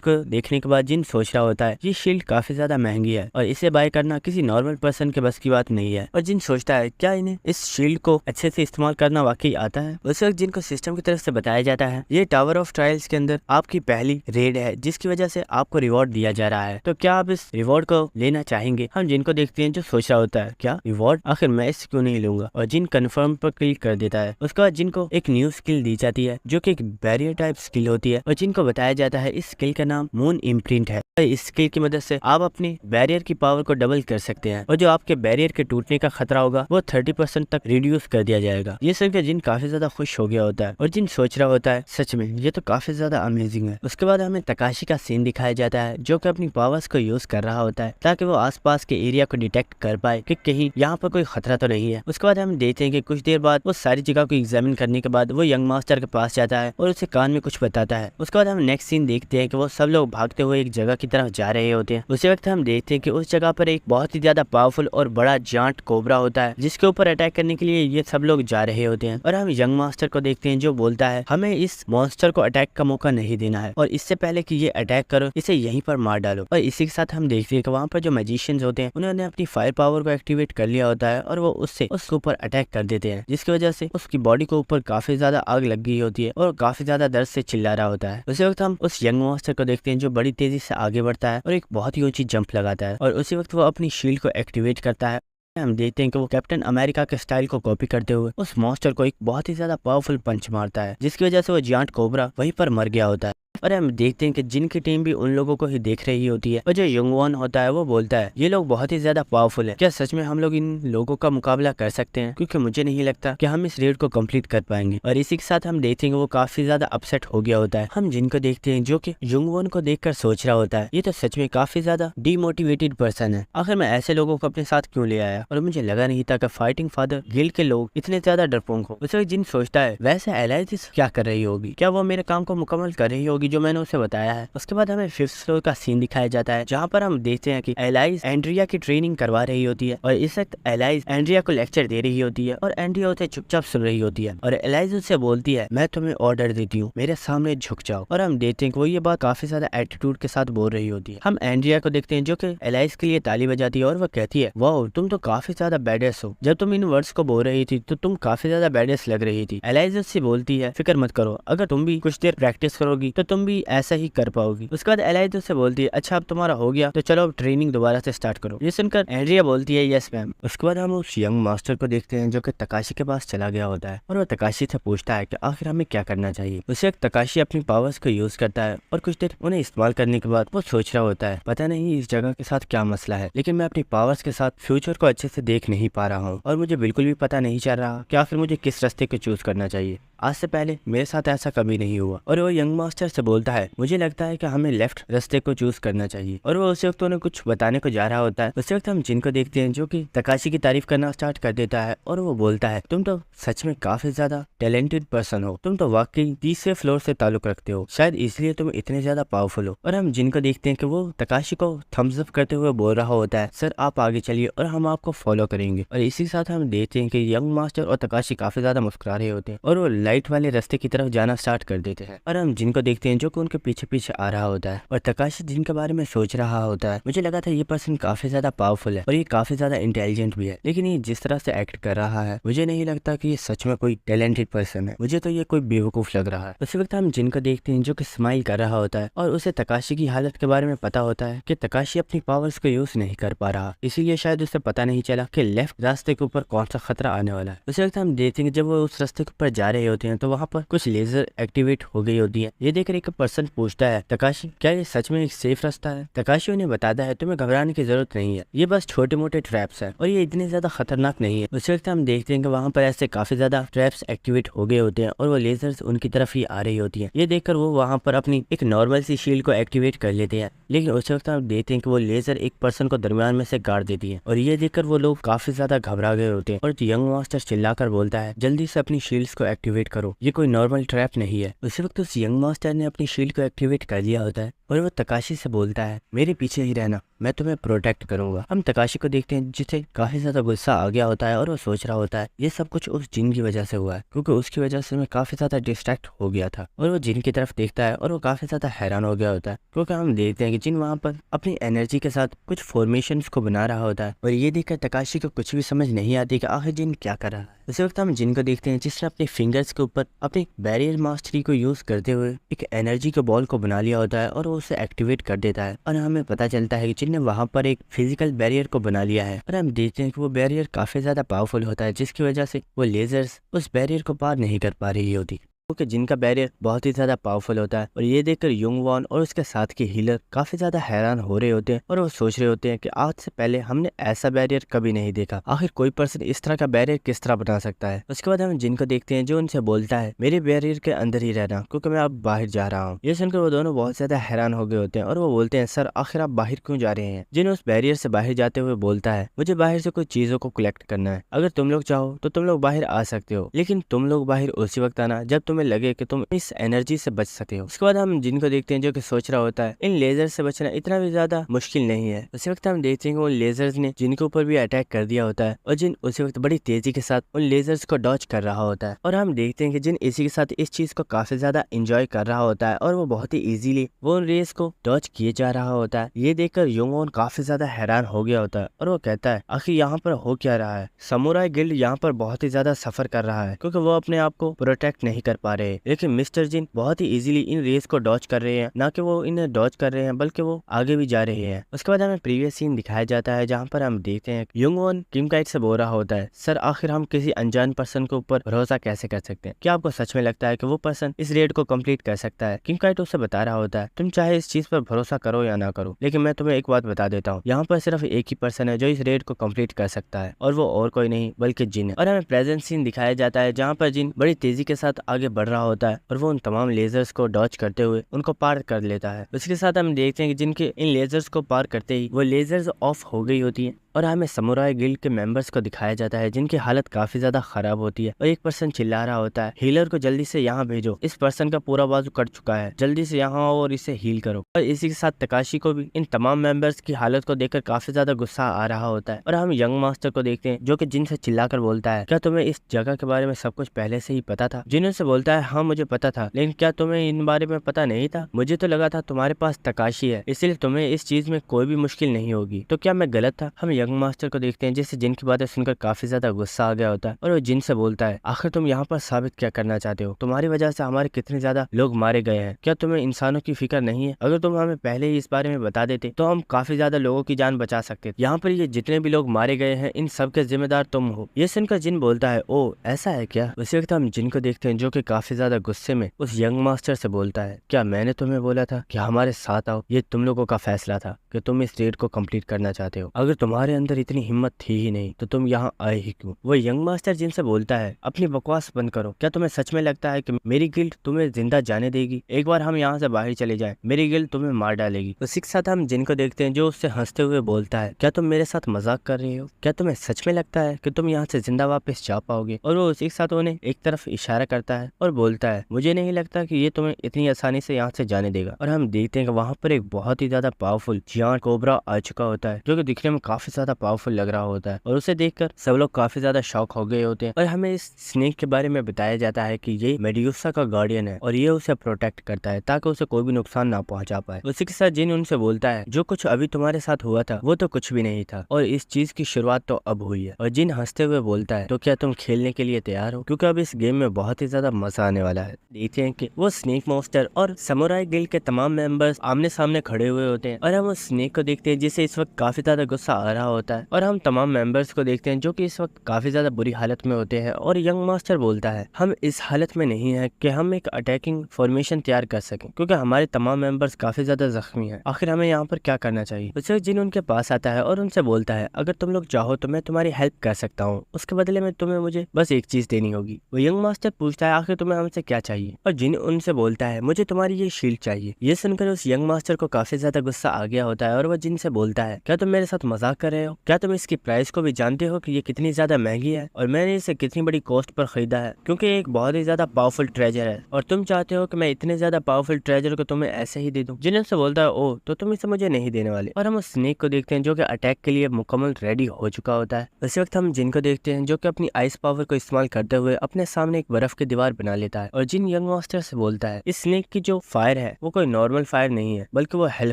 को देखने के बाद जिन सोच रहा होता है ये शील्ड काफी ज्यादा महंगी है और इसे बाय करना किसी नॉर्मल पर्सन के बस की बात नहीं है। और जिन सोचता है क्या इन्हें इस शील्ड को अच्छे से इस्तेमाल करना वाकई आता है। उस वक्त जिनको सिस्टम की तरफ से बताया जाता है ये टावर ऑफ ट्रायल्स के अंदर आपकी पहली रेड है जिसकी वजह से आपको रिवॉर्ड दिया जा रहा है, तो क्या आप इस रिवॉर्ड को लेना चाहेंगे। हम जिनको देखते हैं जो सोच रहा होता है क्या रिवॉर्ड, आखिर मैं इसे क्यों नहीं लूंगा। और जिन कंफर्म पर क्लिक कर देता है। उसके बाद जिनको एक न्यू स्किल दी जाती है जो कि एक बैरियर टाइप स्किल होती है और जिनको बताया जाता है इस स्किल का नाम मून इम्प्रिंट है। इस स्किल की मदद से आप अपनी बैरियर की पावर को डबल कर सकते हैं और जो आपके बैरियर के टूटने का खतरा होगा वो 30% तक रिड्यूस कर दिया जाएगा। ये सुनकर जिन काफी ज्यादा खुश हो गया होता है और जिन सोच रहा होता है सच में ये तो काफी ज्यादा अमेजिंग है। उसके बाद हमें तकाशी का सीन दिखाया जाता है जो कि अपनी पावर्स को यूज कर रहा होता है ताकि वो आसपास के एरिया को डिटेक्ट कर पाए कि कहीं यहाँ पर कोई खतरा तो नहीं है। उसके बाद हम देखते हैं कि कुछ देर बाद वो सारी जगह को एग्जामिन करने के बाद वो यंग मास्टर के पास जाता है और उसे कान में कुछ बताता है। उसके बाद हम नेक्स्ट सीन देखते हैं कि वो सब लोग भागते हुए एक जगह की तरफ जा रहे होते हैं। उसी वक्त हम देखते हैं कि उस जगह पर एक बहुत ही ज्यादा पावरफुल और बड़ा जांट कोबरा होता है जिसके ऊपर अटैक करने के लिए ये सब लोग जा रहे होते हैं। और हम यंग मास्टर को देखते हैं जो बोलता है हमें इस मॉन्स्टर को अटैक का मौका नहीं देना है और इससे पहले कि ये अटैक करो इसे यहीं पर मार डालो। और इसी के साथ हम देखते हैं कि वहाँ पर जो मैजिशियंस होते हैं उन्होंने अपनी फायर पावर को एक्टिवेट कर लिया होता है और वो उससे उसके ऊपर अटैक कर देते हैं जिसकी वजह से उसकी बॉडी को ऊपर काफी ज्यादा आग लग गई होती है और काफी ज्यादा दर्द से चिल्ला रहा होता है। उसी वक्त हम उस यंग मॉन्स्टर को देखते हैं जो बड़ी तेजी से आगे बढ़ता है और एक बहुत ही ऊंची जंप लगाता है और उसी वक्त वो अपनी शील्ड को एक्टिवेट करता है। हम देखते हैं कि वो कैप्टन अमेरिका के स्टाइल को कॉपी करते हुए उस मॉन्स्टर को एक बहुत ही ज्यादा पावरफुल पंच मारता है जिसकी वजह से वो जायंट कोबरा वहीं पर मर गया होता है। और हम देखते हैं कि जिनकी टीम भी उन लोगों को ही देख रही होती है और जो यंगवान होता है वो बोलता है ये लोग बहुत ही ज्यादा पावरफुल है, क्या सच में हम लोग इन लोगों का मुकाबला कर सकते हैं, क्योंकि मुझे नहीं लगता कि हम इस रेड को कंप्लीट कर पाएंगे। और इसी के साथ हम देखते हैं कि वो काफी ज्यादा अपसेट हो गया होता है। हम जिनको देखते हैं जो कि यंगवान को देखकर सोच रहा होता है ये तो सच में काफी ज्यादा डीमोटिवेटेड पर्सन है, आखिर मैं ऐसे लोगों को अपने साथ क्यों ले आया और मुझे लगा नहीं था कि फाइटिंग फादर गिल्ड के लोग इतने ज्यादा डरपोक हो। उसे जिन सोचता है वैसे एलाइजिस क्या कर रही होगी, क्या वो मेरे काम को मुकम्मल कर रही होगी जो मैंने उसे बताया है। उसके बाद हमें 5th फ्लोर का सीन दिखाया जाता है जहाँ पर हम देखते हैं कि एलाइज एंड्रिया की ट्रेनिंग करवा रही होती है और इस वक्त एलाइज एंड्रिया को लेक्चर दे रही होती है और एंड्रिया उसे चुपचाप सुन रही होती है और एलाइज उससे बोलती है मैं तुम्हें ऑर्डर देती हूँ, मेरे सामने झुक जाओ। और हम देखते हैं कि वो ये बात काफी ज्यादा एटीट्यूड के साथ बोल रही होती है। हम एंड्रिया को देखते हैं जो कि एलाइज के लिए ताली बजाती है और वो कहती है वाओ तुम तो काफी ज्यादा बैडेस हो, जब तुम इन वर्ड्स को बोल रही थी तो तुम काफी ज्यादा बैडेस लग रही थी। एलाइज उससे बोलती है फिक्र मत करो, अगर तुम भी कुछ देर प्रैक्टिस करोगी तो तुम भी ऐसा ही कर पाओगी। उसके बाद एलाइज उससे बोलती है अच्छा अब तुम्हारा हो गया तो चलो अब ट्रेनिंग दोबारा से स्टार्ट करो। ये सुनकर एंड्रिया बोलती है यस मैम। उसके बाद हम उस यंग मास्टर को देखते हैं जो कि तकाशी के पास चला गया होता है और वो तकाशी से पूछता है कि आखिर हमें क्या करना चाहिए। उसे एक तकाशी अपनी पावर्स को यूज करता है और कुछ देर उन्हें इस्तेमाल करने के बाद वो सोच रहा होता है पता नहीं इस जगह के साथ क्या मसला है, लेकिन मैं अपनी पावर्स के साथ फ्यूचर को अच्छे से देख नहीं पा रहा हूँ और मुझे बिल्कुल भी पता नहीं चल रहा कि आखिर मुझे किस रास्ते को चूज करना चाहिए। आज से पहले मेरे साथ ऐसा कभी नहीं हुआ। और वो यंग मास्टर से बोलता है मुझे लगता है कि हमें लेफ्ट रास्ते को चूज करना चाहिए। और वो उस वक्त उन्हें कुछ बताने को जा रहा होता है। उस वक्त हम जिन को देखते हैं जो कि तकाशी की तारीफ करना स्टार्ट कर देता है और वो बोलता है तुम तो सच में काफी ज्यादा टैलेंटेड पर्सन हो, तुम तो वाकई 30वें फ्लोर से ताल्लुक रखते हो, शायद इसलिए तुम इतने ज्यादा पावरफुल हो। और हम जिन को देखते हैं कि वो तकाशी को थम्स अप करते हुए बोल रहा होता है सर आप आगे चलिए और हम आपको फॉलो करेंगे। और इसी साथ हम देखते हैं कि यंग मास्टर और तकाशी काफी ज्यादा मुस्कुरा रहे होते हैं और वो लाइट वाले रास्ते की तरफ जाना स्टार्ट कर देते हैं। और हम जिनको देखते हैं जो कि उनके पीछे पीछे आ रहा होता है और तकाशी जिनके बारे में सोच रहा होता है मुझे लगा था ये पर्सन काफी ज्यादा पावरफुल है और ये काफी ज्यादा इंटेलिजेंट भी है, लेकिन ये जिस तरह से एक्ट कर रहा है मुझे नहीं लगता कि ये सच में कोई टैलेंटेड पर्सन है, मुझे तो ये कोई बेवकूफ लग रहा है। उसी वक्त हम जिनको देखते हैं जो कि स्माइल कर रहा होता है और उसे तकाशी की हालत के बारे में पता होता है कि तकाशी अपनी पावर्स को यूज नहीं कर पा रहा, इसीलिए शायद उसे पता नहीं चला कि लेफ्ट रास्ते के ऊपर कौन सा खतरा आने वाला है। उसी वक्त हम देखते हैं जब वो उस रास्ते के ऊपर जा रहे होते हैं तो वहाँ पर कुछ लेजर एक्टिवेट हो गई होती है। ये देखकर एक पर्सन पूछता है तकाशी क्या ये सच में एक सेफ रास्ता है? तकाशी उन्हें बताता है तुम्हें घबराने की जरूरत नहीं है, ये बस छोटे मोटे ट्रैप्स है और ये इतने ज्यादा खतरनाक नहीं है। उस वक्त हम देखते हैं कि वहाँ पर ऐसे काफी ज्यादा ट्रैप्स एक्टिवेट हो गए होते हैं और वो लेजर्स उनकी तरफ ही आ रही होती है। ये देखकर वो वहाँ पर अपनी एक नॉर्मल सी शील्ड को एक्टिवेट कर लेते हैं, लेकिन उस वक्त हम देखते हैं कि वो लेजर एक पर्सन को दरमियान में से गाड़ देती है और ये देखकर वो लोग काफी ज्यादा घबरा गए होते हैं। और यंग मास्टर चिल्लाकर बोलता है जल्दी से अपनी शील्ड्स को एक्टिवेट करो, ये कोई नॉर्मल ट्रैप नहीं है। उसी वक्त उस यंग मास्टर ने अपनी शील्ड को एक्टिवेट कर दिया होता है और वो तकाशी से बोलता है मेरे पीछे ही रहना, मैं तुम्हें प्रोटेक्ट करूंगा। हम तकाशी को देखते हैं जिसे काफी ज्यादा गुस्सा आ गया होता है और वो सोच रहा होता है ये सब कुछ उस जिन की वजह से हुआ है, क्योंकि उसकी वजह से मैं काफी ज्यादा डिस्ट्रैक्ट हो गया था। और वो जिन की तरफ देखता है और वो काफी ज्यादा हैरान हो गया होता है, क्योंकि हम देखते हैं कि जिन वहाँ पर अपनी एनर्जी के साथ कुछ फॉर्मेशंस को बना रहा होता है और ये देखकर तकाशी को कुछ भी समझ नहीं आती कि आखिर जिन क्या कर रहा है। उसी वक्त हम जिन को देखते हैं जिसने अपने फिंगर्स के ऊपर अपनी बैरियर मास्टरी को यूज करते हुए एक एनर्जी के बॉल को बना लिया होता है और वो उसे एक्टिवेट कर देता है और हमें पता चलता है कि जिन ने वहाँ पर एक फिजिकल बैरियर को बना लिया है और हम देखते हैं कि वो बैरियर काफी ज्यादा पावरफुल होता है, जिसकी वजह से वो लेजर्स उस बैरियर को पार नहीं कर पा रही होती, क्योंकि जिनका बैरियर बहुत ही ज्यादा पावरफुल होता है। और ये देखकर युंग वॉन और उसके साथ के हीलर काफी ज्यादा हैरान हो रहे होते हैं और वो सोच रहे होते हैं कि आज से पहले हमने ऐसा बैरियर कभी नहीं देखा, आखिर कोई पर्सन इस तरह का बैरियर किस तरह बना सकता है। उसके बाद हम जिनको देखते हैं जो उनसे बोलता है मेरे बैरियर के अंदर ही रहना क्योंकि मैं अब बाहर जा रहा हूँ। ये सुनकर वो दोनों बहुत ज्यादा हैरान हो गए होते हैं और वो बोलते हैं सर आखिर आप बाहर क्यों जा रहे हैं? जिन उस बैरियर से बाहर जाते हुए बोलता है मुझे बाहर से कुछ चीजों को कलेक्ट करना है, अगर तुम लोग चाहो तो तुम लोग बाहर आ सकते हो, लेकिन तुम लोग बाहर उसी वक्त आना जब तुम्हें लगे कि तुम इस एनर्जी से बच सकते हो। उसके बाद हम जिनको देखते हैं जो कि सोच रहा होता है इन लेजर से बचना इतना भी ज्यादा मुश्किल नहीं है। उसी वक्त हम देखते हैं कि उन लेजर्स ने जिनके ऊपर भी अटैक कर दिया होता है और जिन उसी वक्त बड़ी तेजी के साथ उन लेजर्स को डॉज कर रहा होता है और हम देखते हैं कि जिन इसी के साथ इस चीज को काफी ज्यादा एंजॉय कर रहा होता है और वो बहुत ही इजीली वो उन रेस को डॉज किए जा रहा होता है। ये देखकर योंगवॉन काफी ज्यादा हैरान हो गया होता है और वो कहता है आखिर यहाँ पर हो क्या रहा है? समुराई गिल्ड यहाँ पर बहुत ही ज्यादा सफर कर रहा है क्योंकि वो अपने आप को प्रोटेक्ट नहीं कर पा रहे, लेकिन मिस्टर जिन बहुत ही इजीली इन रेस को डॉज कर रहे हैं, ना कि वो इन्हें डॉज कर रहे हैं बल्कि वो आगे भी जा रहे हैं। उसके बाद हमें प्रीवियस सीन दिखाया जाता है जहाँ पर हम देखते हैं युंगवॉन किम काइट से बोल रहा होता है सर आखिर हम किसी अनजान पर्सन के ऊपर भरोसा कैसे कर सकते हैं? क्या आपको सच में लगता है कि वो पर्सन इस रेड को कंप्लीट कर सकता है? किम काइट उसे बता रहा होता है तुम चाहे इस चीज पर भरोसा करो या ना करो, लेकिन मैं तुम्हें एक बात बता देता हूँ, यहाँ पर सिर्फ एक ही पर्सन है जो इस रेड को कंप्लीट कर सकता है और वो और कोई नहीं बल्कि जिन है। और हमें प्रेजेंट सीन दिखाया जाता है जहाँ पर जिन बड़ी तेजी के साथ आगे बढ़ रहा होता है और वो उन तमाम लेजर्स को डॉज करते हुए उनको पार कर लेता है। उसके साथ हम देखते हैं कि जिनके इन लेजर्स को पार करते ही वो लेजर्स ऑफ हो गई होती है और हमें समुराई गिल्ड के मेंबर्स को दिखाया जाता है जिनकी हालत काफी ज्यादा खराब होती है और एक पर्सन चिल्ला रहा होता है, हीलर को जल्दी से यहाँ भेजो, इस पर्सन का पूरा बाजू कट चुका है, जल्दी से यहाँ आओ और इसे हील करो। और इसी के साथ तकाशी को भी इन तमाम मेंबर्स की हालत को देखकर काफी ज्यादा गुस्सा आ रहा होता है। और हम यंग मास्टर को देखते हैं जो कि जिन से चिल्लाकर बोलता है, क्या तुम्हें इस जगह के बारे में सब कुछ पहले से ही पता था? जिन से बोलता है, हाँ मुझे पता था, लेकिन क्या तुम्हें इन बारे में पता नहीं था? मुझे तो लगा था तुम्हारे पास तकाशी है, इसलिए तुम्हें इस चीज में कोई भी मुश्किल नहीं होगी, तो क्या मैं गलत था? हम यंग मास्टर को देखते हैं जिससे जिन की बातें सुनकर काफी ज्यादा गुस्सा आ गया होता है और वो जिन से बोलता है, आखिर तुम यहाँ पर साबित क्या करना चाहते हो? तुम्हारी वजह से हमारे कितने ज्यादा लोग मारे गए हैं, क्या तुम्हें इंसानों की फिक्र नहीं है? अगर तुम हमें पहले ही इस बारे में बता देते तो हम काफी ज्यादा लोगों की जान बचा सकते। यहाँ पर ये जितने भी लोग मारे गए हैं इन सब के जिम्मेदार तुम हो। ये सुनकर जिन बोलता है, ओ ऐसा है क्या? उसी वक्त हम जिन को देखते हैं जो कि काफी ज्यादा गुस्से में उस यंग मास्टर से बोलता है, क्या मैंने तुम्हें बोला था कि हमारे साथ आओ? ये तुम लोगों का फैसला था कि तुम इस रेड को कंप्लीट करना चाहते हो। अगर तुम्हारे अंदर इतनी हिम्मत थी ही नहीं तो तुम यहाँ आए ही क्यों? वो यंग मास्टर जिनसे बोलता है, अपनी बकवास बंद करो, क्या तुम्हें सच में लगता है कि मेरी गिल्ड तुम्हें जिंदा जाने देगी? एक बार हम यहाँ से बाहर चले जाए, मेरी गिल्ड तुम्हें मार डालेगी। उसी के साथ हम जिनको देखते हैं जो उससे हंसते हुए बोलता है, क्या तुम मेरे साथ मजाक कर रहे हो? क्या तुम्हें सच में लगता है कि तुम यहाँ से जिंदा वापस जा पाओगे? और वो उसी के साथ उन्हें एक तरफ इशारा करता है और बोलता है, मुझे नहीं लगता कि ये तुम्हें इतनी आसानी से यहाँ से जाने देगा। और हम देखते हैं कि वहाँ पर एक बहुत ही ज्यादा पावरफुल जियांट कोबरा आ चुका होता है जो कि दिखने में काफी ज्यादा पावरफुल लग रहा होता है और उसे देखकर सब लोग काफी ज्यादा शॉक हो गए होते हैं। और हमें इस स्नेक के बारे में बताया जाता है कि ये मेड्यूसा का गार्डियन है और ये उसे प्रोटेक्ट करता है ताकि उसे कोई भी नुकसान ना पहुंचा पाए। उसी के साथ जिन उनसे बोलता है, जो कुछ अभी तुम्हारे साथ हुआ था वो तो कुछ भी नहीं था और इस चीज की शुरुआत तो अब हुई है। और जिन हंसते हुए बोलता है, तो क्या तुम खेलने के लिए तैयार हो? क्योंकि अब इस गेम में बहुत ही ज्यादा मजा आने वाला है। देखते हैं कि वो स्नेक मॉन्स्टर और समुराई गिल्ड के तमाम मेंबर्स आमने सामने खड़े हुए होते हैं और हम उस स्नेक को देखते हैं जिसे इस वक्त काफी ज्यादा गुस्सा आ रहा होता है। और हम तमाम मेंबर्स को देखते हैं जो कि इस वक्त काफी ज्यादा बुरी हालत में होते हैं। और यंग मास्टर बोलता है, हम इस हालत में नहीं है कि हम एक अटैकिंग फॉर्मेशन तैयार कर सकें क्योंकि हमारे तमाम मेंबर्स काफी ज्यादा जख्मी हैं। आखिर हमें यहाँ पर क्या करना चाहिए? उसे जिन उनके पास आता है और उनसे बोलता है, अगर तुम लोग चाहो तो मैं तुम्हारी हेल्प कर सकता हूँ, उसके बदले में तुम्हें मुझे बस एक चीज देनी होगी। वो यंग मास्टर पूछता है, आखिर तुम्हें हमसे क्या चाहिए? और जिन उनसे बोलता है, मुझे तुम्हारी ये शील्ड चाहिए। ये सुनकर उस यंग मास्टर को काफी ज्यादा गुस्सा आ गया होता है और वह जिन से बोलता है, क्या तुम मेरे साथ मजाक कर रहे हो? क्या तुम इसकी प्राइस को भी जानते हो कि ये कितनी ज्यादा महंगी है और मैंने इसे कितनी बड़ी कॉस्ट पर खरीदा है? क्योंकि एक बहुत ही ज्यादा पावरफुल ट्रेजर है और तुम चाहते हो कि मैं इतने ज्यादा पावरफुल ट्रेजर को तुम्हें ऐसे ही दे दूं। जिन से बोलता है, ओ तो तुम इसे मुझे नहीं देने वाले। और हम उस स्नेक को देखते हैं जो कि अटैक के लिए मुकम्मल रेडी हो चुका होता है। उसी वक्त हम जिन को देखते हैं जो कि अपनी आइस पावर को इस्तेमाल करते हुए अपने सामने एक बर्फ की दीवार बना लेता है। और जिन यंग मास्टर से बोलता है, इस स्नेक की जो फायर है वो कोई नॉर्मल फायर नहीं है बल्कि वो हेल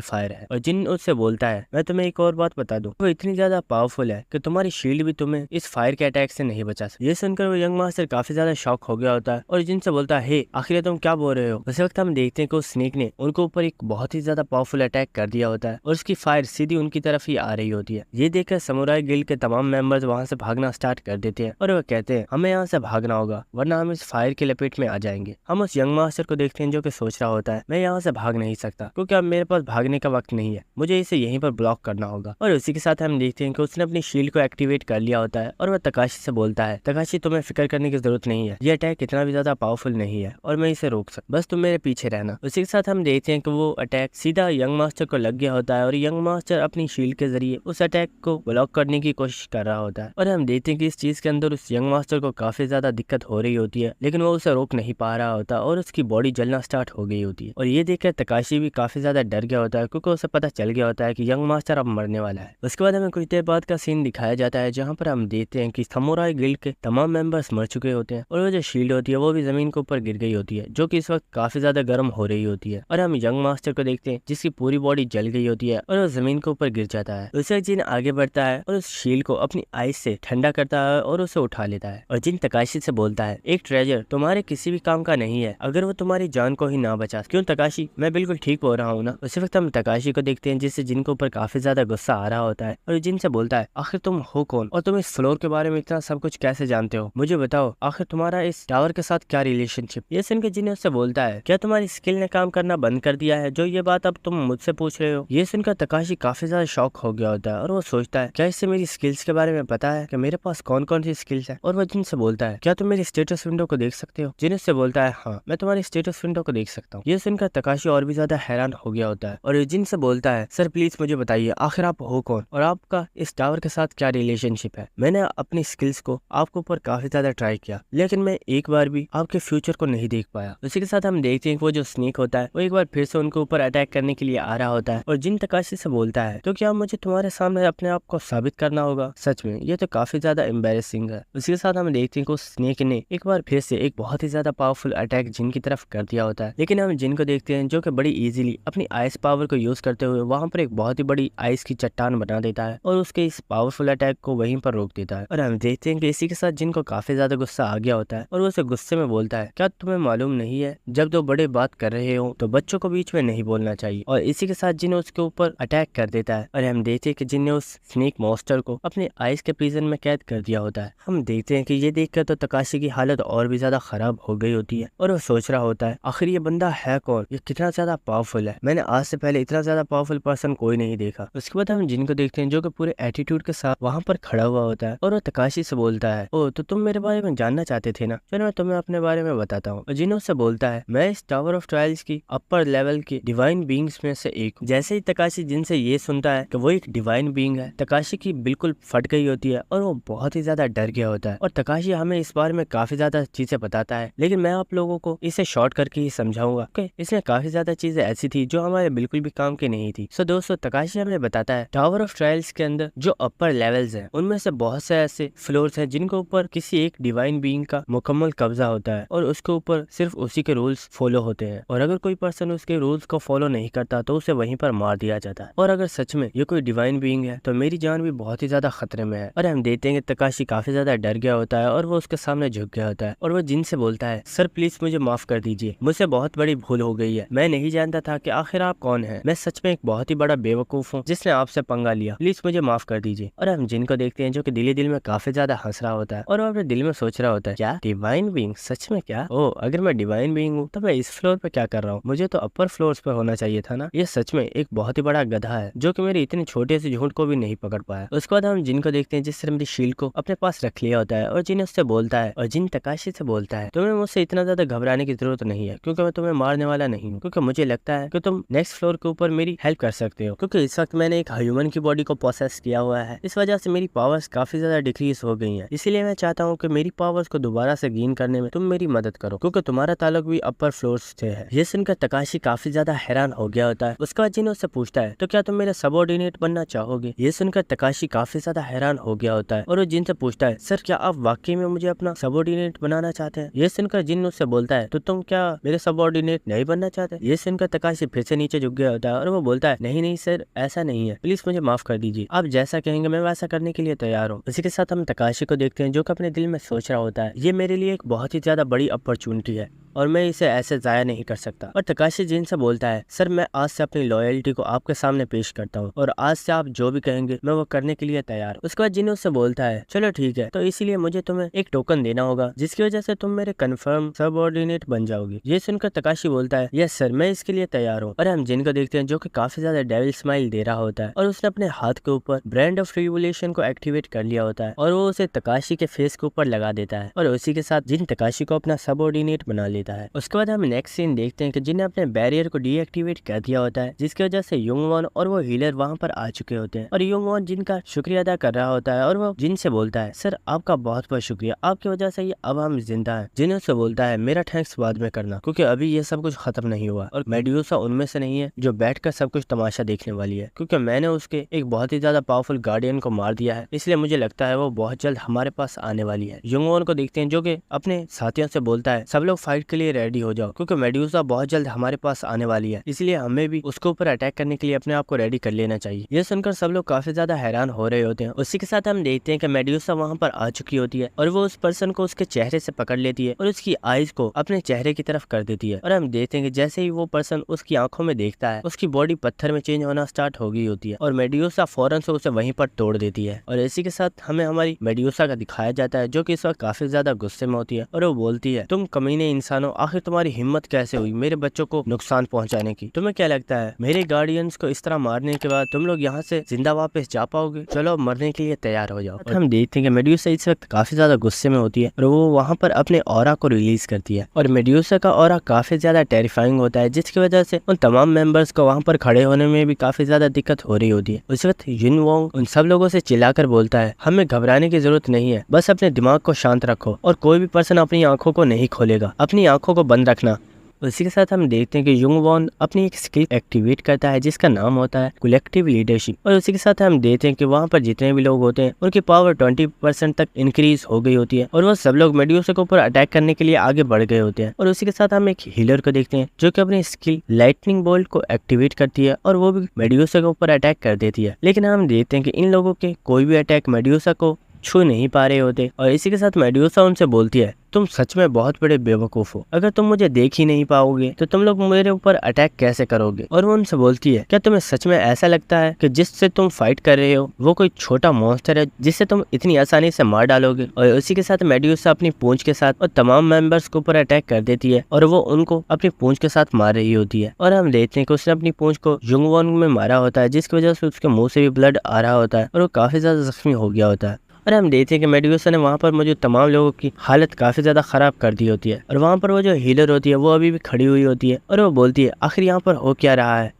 फायर है। और जिन उससे बोलता है, मैं तुम्हें एक और बात बता दूं, वो इतनी ज्यादा पावरफुल है कि तुम्हारी शील्ड भी तुम्हें इस फायर के अटैक से नहीं बचा सकती। ये सुनकर वो यंग मास्टर काफी ज्यादा शॉक हो गया होता है और जिनसे बोलता है, हे आखिर तुम क्या बोल रहे हो? उस वक्त हम देखते हैं कि उस स्नेक ने उनके ऊपर एक बहुत ही ज्यादा पावरफुल अटैक कर दिया होता है और उसकी फायर सीधी उनकी तरफ ही आ रही होती है। ये देखकर समुराई गिल्ड के तमाम मेंबर्स वहां से भागना स्टार्ट कर देते हैं और वो कहते हैं, हमें यहाँ से भागना होगा वरना हम इस फायर की लपेट में आ जाएंगे। हम उस यंग मास्टर को देखते हैं जो कि सोच रहा होता है, मैं यहाँ से भाग नहीं सकता क्योंकि अब मेरे पास भागने का वक्त नहीं है, मुझे इसे यहीं पर ब्लॉक करना होगा। और उसी के साथ हम देखते हैं कि उसने अपनी शील्ड को एक्टिवेट कर लिया होता है और वह तकाशी से बोलता है, तकाशी तुम्हें फिक्र करने की जरूरत नहीं है, ये अटैक इतना भी ज्यादा पावरफुल नहीं है और मैं इसे रोक सकता, बस तुम मेरे पीछे रहना। उसी के साथ हम देखते हैं कि वो अटैक सीधा यंग मास्टर को लग गया होता है और यंग मास्टर अपनी शील्ड के जरिए उस अटैक को ब्लॉक करने की कोशिश कर रहा होता है। और हम देखते हैं कि इस चीज के अंदर उस यंग मास्टर को काफी ज्यादा दिक्कत हो रही होती है लेकिन वो उसे रोक नहीं पा रहा होता और उसकी बॉडी जलना स्टार्ट हो गई होती है। और ये देखकर तकाशी भी काफी ज्यादा डर गया होता है क्योंकि उसे पता चल गया होता है कि यंग मास्टर अब मरने वाला है। उसके बाद हमें कुछ देर बाद का सीन दिखाया जाता है जहाँ पर हम देखते हैं कि समुराई गिल्ड के तमाम मेंबर्स मर चुके होते हैं और वो जो शील्ड होती है वो भी जमीन के ऊपर गिर गई होती है जो कि इस वक्त काफी ज्यादा गर्म हो रही होती है। और हम यंग मास्टर को देखते हैं जिसकी पूरी बॉडी जल गई होती है और वो जमीन के ऊपर गिर जाता है। उसे जिन आगे बढ़ता है और उस शील्ड को अपनी आइस से ठंडा करता है और उसे उठा लेता है। और जिन तकाशी से बोलता है, एक ट्रेजर तुम्हारे किसी भी काम का नहीं है अगर वो तुम्हारी जान को ही ना बचा। क्यों तकाशी, मैं बिल्कुल ठीक बोल रहा हूँ ना? उसी वक्त हम तकाशी को देखते हैं जिससे जिन के ऊपर काफी ज्यादा गुस्सा आ रहा होता है और जिन से बोलता है, आखिर तुम हो कौन और तुम इस फ्लोर के बारे में इतना सब कुछ कैसे जानते हो? मुझे बताओ आखिर तुम्हारा इस टावर के साथ क्या रिलेशनशिप? ये सुनकर जिन उससे बोलता है, क्या तुम्हारी स्किल ने काम करना बंद कर दिया है जो ये बात अब तुम मुझसे पूछ रहे हो? ये सुनकर तकाशी काफी ज्यादा शॉक हो गया होता है और वो सोचता है, क्या इससे मेरी स्किल्स के बारे में पता है कि मेरे पास कौन कौन सी स्किल्स है? और वो जिन से बोलता है, क्या तुम मेरी स्टेटस विंडो को देख सकते हो? जिन उससे बोलता है, हाँ मैं तुम्हारी स्टेटस विंडो को देख सकता हूँ। ये सुनकर तकाशी और भी ज्यादा हैरान हो गया होता है और जिन से बोलता है, सर प्लीज मुझे बताइए आखिर आप हो कौन और आपका इस टावर के साथ क्या रिलेशनशिप है। मैंने अपनी स्किल्स को आपके ऊपर काफी ज्यादा ट्राई किया लेकिन मैं एक बार भी आपके फ्यूचर को नहीं देख पाया। उसी के साथ हम देखते हैं कि वो जो स्नेक होता है वो एक बार फिर से उनके ऊपर अटैक करने के लिए आ रहा होता है और जिन तकाशी से बोलता है तो क्या मुझे तुम्हारे सामने अपने आप को साबित करना होगा। सच में ये तो काफी ज्यादा एम्बेरसिंग है। उसी के साथ हम देखते हैं कि उस स्नेक ने एक बार फिर से एक बहुत ही ज्यादा पावरफुल अटैक जिन की तरफ कर दिया होता है लेकिन हम जिन को देखते हैं जो कि बड़ी इजीली अपनी आइस पावर को यूज करते हुए वहां पर एक बहुत ही बड़ी आइस की चट्टान बना देता है और उसके इस पावरफुल अटैक को वहीं पर रोक देता है। और हम देखते हैं कि इसी के साथ जिनको काफी ज्यादा गुस्सा आ गया होता है और वो उसे गुस्से में बोलता है क्या तुम्हें मालूम नहीं है जब दो बड़े बात कर रहे हो तो बच्चों को बीच में नहीं बोलना चाहिए। और इसी के साथ जिन उसके ऊपर अटैक कर देता है और हम देखते हैं कि जिन ने उस स्नेक मॉन्स्टर को अपने आइस के प्रिजन में कैद कर दिया होता है। हम देखते हैं कि ये देखकर तो तकाशी की हालत और भी ज्यादा खराब हो गई होती है और वो सोच रहा होता है आखिर ये बंदा है कौन, ये कितना ज्यादा पावरफुल है, मैंने आज से पहले इतना ज्यादा पावरफुल पर्सन कोई नहीं देखा। उसके बाद हम जिनको देखते हैं जो कि पूरे एटीट्यूड के साथ वहां पर खड़ा हुआ होता है और वो तकाशी से बोलता है ओ तो तुम मेरे बारे में जानना चाहते थे ना, चलो मैं तुम्हें अपने बारे में बताता हूँ। और जिनो से बोलता है मैं इस टावर ऑफ ट्रायल्स की अपर लेवल की डिवाइन बींग्स में से एक हूँ। जैसे ही तकाशी जिन से ये सुनता है कि वो एक डिवाइन बींग है तकाशी की बिल्कुल फट गई होती है और वो बहुत ही ज्यादा डर गया होता है। और तकाशी हमें इस बारे में काफी ज्यादा चीजें बताता है लेकिन मैं आप लोगों को इसे शॉर्ट करके ही समझाऊंगा कि इसमें काफी ज्यादा चीजें ऐसी थी जो हमारे बिल्कुल भी काम की नहीं थी। सो दोस्तों तकाशी हमें बताता है टावर ऑफ ट्रायल्स के अंदर जो अपर लेवल्स हैं उनमें से बहुत से ऐसे फ्लोर्स हैं जिनके ऊपर किसी एक डिवाइन बीइंग का मुकम्मल कब्जा होता है और उसके ऊपर सिर्फ उसी के रूल्स फॉलो होते हैं और अगर कोई पर्सन उसके रूल्स को फॉलो नहीं करता तो उसे वहीं पर मार दिया जाता है। और अगर सच में ये कोई डिवाइन बीइंग है तो मेरी जान भी बहुत ही ज्यादा खतरे में है। और हम देखते हैं कि तकाशी काफी ज्यादा डर गया होता है और वो उसके सामने झुक गया होता है और वो जिन से बोलता है सर प्लीज मुझे माफ कर दीजिए, मुझसे बहुत बड़ी भूल हो गई है, मैं नहीं जानता था कि आखिर आप कौन है, मैं सच में एक बहुत ही बड़ा बेवकूफ हूँ जिसने आपसे पंगा लिया, प्लीज मुझे माफ कर दीजिए। और हम जिन को देखते हैं जो कि दिल में काफी ज्यादा हंस रहा होता है और वो अपने दिल में सोच रहा होता है क्या डिवाइन बीइंग, सच में क्या, ओ अगर मैं डिवाइन बीइंग हूँ तो मैं इस फ्लोर पे क्या कर रहा हूँ, मुझे तो अपर फ्लोर्स पे होना चाहिए था ना। ये सच में एक बहुत ही बड़ा गधा है जो कि मेरे इतने छोटे से झूठ को भी नहीं पकड़ पाया। उसके बाद हम जिन को देखते हैं जिसने मेरी शील्ड को अपने पास रख लिया होता है और जिन उससे बोलता है और जिन तकाशी से बोलता है तुम्हें मुझसे इतना ज्यादा घबराने की जरूरत नहीं है क्योंकि मैं तुम्हें मारने वाला नहीं हूँ, क्योंकि मुझे लगता है कि तुम नेक्स्ट फ्लोर के ऊपर मेरी हेल्प कर सकते हो, क्योंकि इस वक्त मैंने एक ह्यूमन की बॉडी को प्रोसेस किया हुआ है, इस वजह से मेरी पावर्स काफी ज्यादा डिक्रीज हो गई हैं, इसीलिए मैं चाहता हूँ कि मेरी पावर्स को दोबारा से गेन करने में तुम मेरी मदद करो क्योंकि तुम्हारा ताल्लुक भी अपर फ्लोर से है। ये सुनकर तकाशी काफी ज्यादा हैरान हो गया होता है। उसके बाद जिन उससे पूछता है तो क्या तुम मेरे सबऑर्डिनेट बनना चाहोगे। ये सुनकर तकाशी काफी ज्यादा हैरान हो गया होता है और वो जिन से पूछता है सर क्या आप वाकई में मुझे अपना सबऑर्डिनेट बनाना चाहते हैं। ये सुनकर जिन उससे बोलता है तो तुम क्या मेरे सबऑर्डिनेट नहीं बनना चाहते। ये सुनकर तकाशी फिर से नीचे झुक गया होता है और वो बोलता है नहीं नहीं सर ऐसा नहीं है, प्लीज मुझे माफ कर दीजिए, आप जैसा कहेंगे मैं वैसा करने के लिए तैयार हूँ। इसी के साथ हम तकाशी को देखते हैं जो कि अपने दिल में सोच रहा होता है ये मेरे लिए एक बहुत ही ज्यादा बड़ी अपॉर्चुनिटी है और मैं इसे ऐसे जाया नहीं कर सकता। और तकाशी जिन से बोलता है सर मैं आज से अपनी लॉयल्टी को आपके सामने पेश करता हूँ और आज से आप जो भी कहेंगे मैं वो करने के लिए तैयार हूँ। उसके बाद जिन उससे बोलता है चलो ठीक है तो इसीलिए मुझे तुम्हें एक टोकन देना होगा जिसकी वजह से तुम मेरे कंफर्म सबऑर्डिनेट बन जाओगे। ये सुनकर तकाशी बोलता है यस सर मैं इसके लिए तैयार हूँ। और हम जिन को देखते हैं जो कि काफी ज्यादा डेविल स्माइल दे रहा होता है और उसने अपने हाथ के ऊपर ब्रांड ऑफ रिवोल्यूशन को एक्टिवेट कर लिया होता है और वो उसे तकाशी के फेस के ऊपर लगा देता है और उसी के साथ जिन तकाशी को अपना सबऑर्डिनेट बना लेता है। उसके बाद हम नेक्स्ट सीन देखते हैं कि जिन ने अपने बैरियर को डीएक्टिवेट कर दिया होता है जिसकी वजह से युंगवॉन और वो हीलर वहां पर आ चुके होते हैं और युंगवॉन जिनका शुक्रिया अदा कर रहा होता है और वो जिन से बोलता है सर आपका बहुत बहुत शुक्रिया, आपकी वजह से ये अब हम जिंदा हैं। जिन उससे बोलता है मेरा थैंक्स बाद में करना क्योंकि अभी ये सब कुछ खत्म नहीं हुआ और मेड्यूसा उनमें से नहीं है जो बैठकर सब कुछ तमाशा देखने वाली है, क्योंकि मैंने उसके एक बहुत ही ज्यादा पावरफुल गार्डियन को मार दिया है, इसलिए मुझे लगता है वो बहुत जल्द हमारे पास आने वाली है। युंगवॉन को देखते हैं जो कि अपने साथियों से बोलता है सब लोग फाइट के लिए रेडी हो जाओ क्योंकि मेड्यूसा बहुत जल्द हमारे पास आने वाली है, इसलिए हमें भी उसके ऊपर अटैक करने के लिए अपने आप को रेडी कर लेना चाहिए। ये सुनकर सब लोग काफी ज्यादा हैरान हो रहे होते हैं। उसी के साथ हम देखते हैं कि मेड्यूसा वहां पर आ चुकी होती है और वो उस पर्सन को उसके चेहरे से पकड़ लेती है और उसकी आईज को अपने चेहरे की तरफ कर देती है और हम देखते हैं कि जैसे ही वो पर्सन उसकी आंखों में देखता है उसकी बॉडी पत्थर में चेंज होना स्टार्ट हो गई होती है और मेड्यूसा फौरन से उसे वहीं पर तोड़ देती है। और इसी के साथ हमें हमारी मेड्यूसा का दिखाया जाता है जो कि इस वक्त काफी ज्यादा गुस्से में होती है और वो बोलती है तुम कमीने इंसान इंसानों, आखिर तुम्हारी हिम्मत कैसे हुई मेरे बच्चों को नुकसान पहुंचाने की? तुम्हें क्या लगता है मेरे गार्डियंस को इस तरह मारने के बाद तुम लोग यहाँ से जिंदा वापस जा पाओगे? चलो अब मरने के लिए तैयार हो जाओ। और हम देखते हैं कि मेड्यूसा इस वक्त काफी ज्यादा गुस्से में होती है और वो वहाँ पर अपने ऑरा को रिलीज करती है और मेड्यूसा का ऑरा काफी ज्यादा टेरिफाइंग होता है, जिसकी वजह से उन तमाम मेंबर्स को वहाँ पर खड़े होने में भी काफी ज्यादा दिक्कत हो रही होती है। उस वक्त युन वोंग उन सब लोगों से चिल्लाकर बोलता है, हमें घबराने की जरूरत नहीं है, बस अपने दिमाग को शांत रखो और कोई भी पर्सन अपनी आंखों को नहीं खोलेगा, अपनी आंखों को बंद रखना। उसी के साथ हम देखते हैं कि युंग वॉन अपनी एक स्किल एक्टिवेट करता है जिसका नाम होता है कलेक्टिव लीडरशिप और उसी के साथ हम देखते हैं कि वहाँ पर जितने भी लोग होते हैं उनकी पावर 20% तक इंक्रीज हो गई होती है और वो सब लोग मेड्यूसा के ऊपर अटैक करने के लिए आगे बढ़ गए होते हैं। और उसी के साथ हम एक हीलर को देखते हैं जो कि अपनी स्किल लाइटनिंग बोल्ट को एक्टिवेट करती है और वो भी मेड्यूसा के ऊपर अटैक कर देती है, लेकिन हम देखते हैं कि इन लोगों के कोई भी अटैक मेड्यूसा को छू नहीं पा रहे होते। और इसी के साथ मेड्यूसा उनसे बोलती है, तुम सच में बहुत बड़े बेवकूफ हो, अगर तुम मुझे देख ही नहीं पाओगे तो तुम लोग मेरे ऊपर अटैक कैसे करोगे? और वो उनसे बोलती है, क्या तुम्हें सच में ऐसा लगता है कि जिससे तुम फाइट कर रहे हो वो कोई छोटा मॉन्स्टर है जिससे तुम इतनी आसानी से मार डालोगे? और उसी के साथ मेड्यूसा अपनी पूंछ के साथ और तमाम मेंबर्स के ऊपर अटैक कर देती है और वो उनको अपनी पूंछ के साथ मार रही होती है। और हम देखते हैं कि उसने अपनी पूंछ को युंग वॉन में मारा होता है जिसकी वजह से उसके मुंह से भी ब्लड आ रहा होता है और वो काफी ज्यादा जख्मी हो गया होता है। और हम देखते हैं कि मेड्यूसा ने वहाँ पर मौजूद तमाम लोगों की हालत काफी ज्यादा खराब कर दी होती है और वहाँ पर वो जो हीलर होती है वो अभी भी खड़ी हुई होती है और वो बोलती है, आखिर यहाँ पर हो क्या रहा है,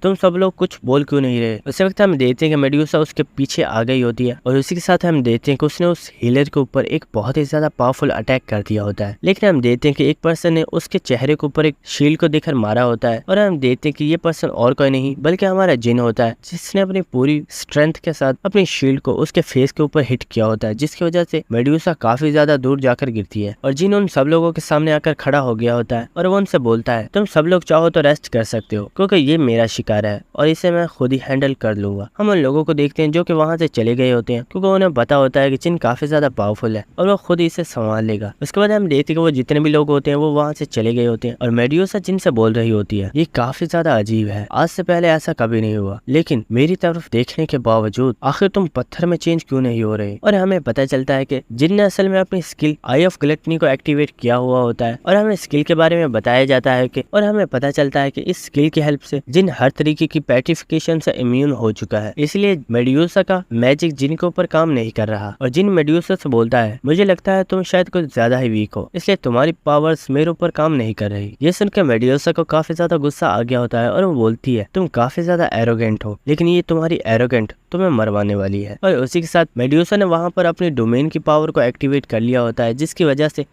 तुम सब लोग कुछ बोल क्यों नहीं रहे? उस वक्त हम देखते हैं कि मेड्यूसा उसके पीछे आ गई होती है और उसी के साथ हम देखते हैं कि उसने उस हीलर के ऊपर एक बहुत ही ज्यादा पावरफुल अटैक कर दिया होता है, लेकिन हम देखते हैं कि एक पर्सन ने उसके चेहरे के ऊपर एक शील्ड को देखकर मारा होता है और हम देखते हैं कि ये पर्सन और कोई नहीं बल्कि हमारा जिन होता है जिसने अपनी पूरी स्ट्रेंथ के साथ अपनी शील्ड को उसके फेस के ऊपर हिट किया होता है, जिसकी वजह से मेड्यूसा काफी ज्यादा दूर जाकर गिरती है और जिन उन सब लोगों के सामने आकर खड़ा हो गया होता है और वो उनसे बोलता है, तुम सब लोग चाहो तो रेस्ट कर सकते हो क्योंकि ये मेरा शिकार है और इसे मैं खुद ही हैंडल कर लूंगा। हम उन लोगों को देखते हैं जो कि वहां से चले गए होते हैं क्योंकि उन्हें पता होता है कि जिन काफी ज्यादा पावरफुल है और वो खुद इसे संभाल लेगा। उसके बाद हम देखते हैं कि वो जितने भी लोग होते हैं वो वहां से चले गए होते हैं और मेड्यूसा जिनसे बोल रही होती है, ये काफी ज्यादा अजीब है, आज से पहले ऐसा कभी नहीं हुआ, लेकिन मेरी तरफ देखने के बावजूद आखिर तुम पत्थर में चेंज क्यों नहीं हो रहे? और हमें पता चलता है कि जिन ने असल में अपनी स्किल आई ऑफ ग्लटनी को एक्टिवेट किया हुआ होता है और हमें स्किल के बारे में बताया जाता है कि और हमें पता चलता है कि इस स्किल की हेल्प से जिन हर तरीके की पेट्रिफिकेशन से इम्यून हो चुका है, इसलिए मेड्यूसा का मैजिक जिन के ऊपर काम नहीं कर रहा। और जिन मेड्यूसा से बोलता है, मुझे लगता है तुम शायद कुछ ज्यादा ही वीक हो, इसलिए तुम्हारी पावर्स मेरे ऊपर काम नहीं कर रही। ये सुनकर मेड्यूसा को काफी ज्यादा गुस्सा आ गया होता है और वो बोलती है, तुम काफी ज्यादा एरोगेंट हो, लेकिन ये तुम्हारी एरोगेंट तुम्हें मरवाने वाली है। और उसी के साथ मेड्यूसा ने वहां पर अपनी डोमेन की पावर को एक्टिवेट कर लिया होता है, जिसकी वजह से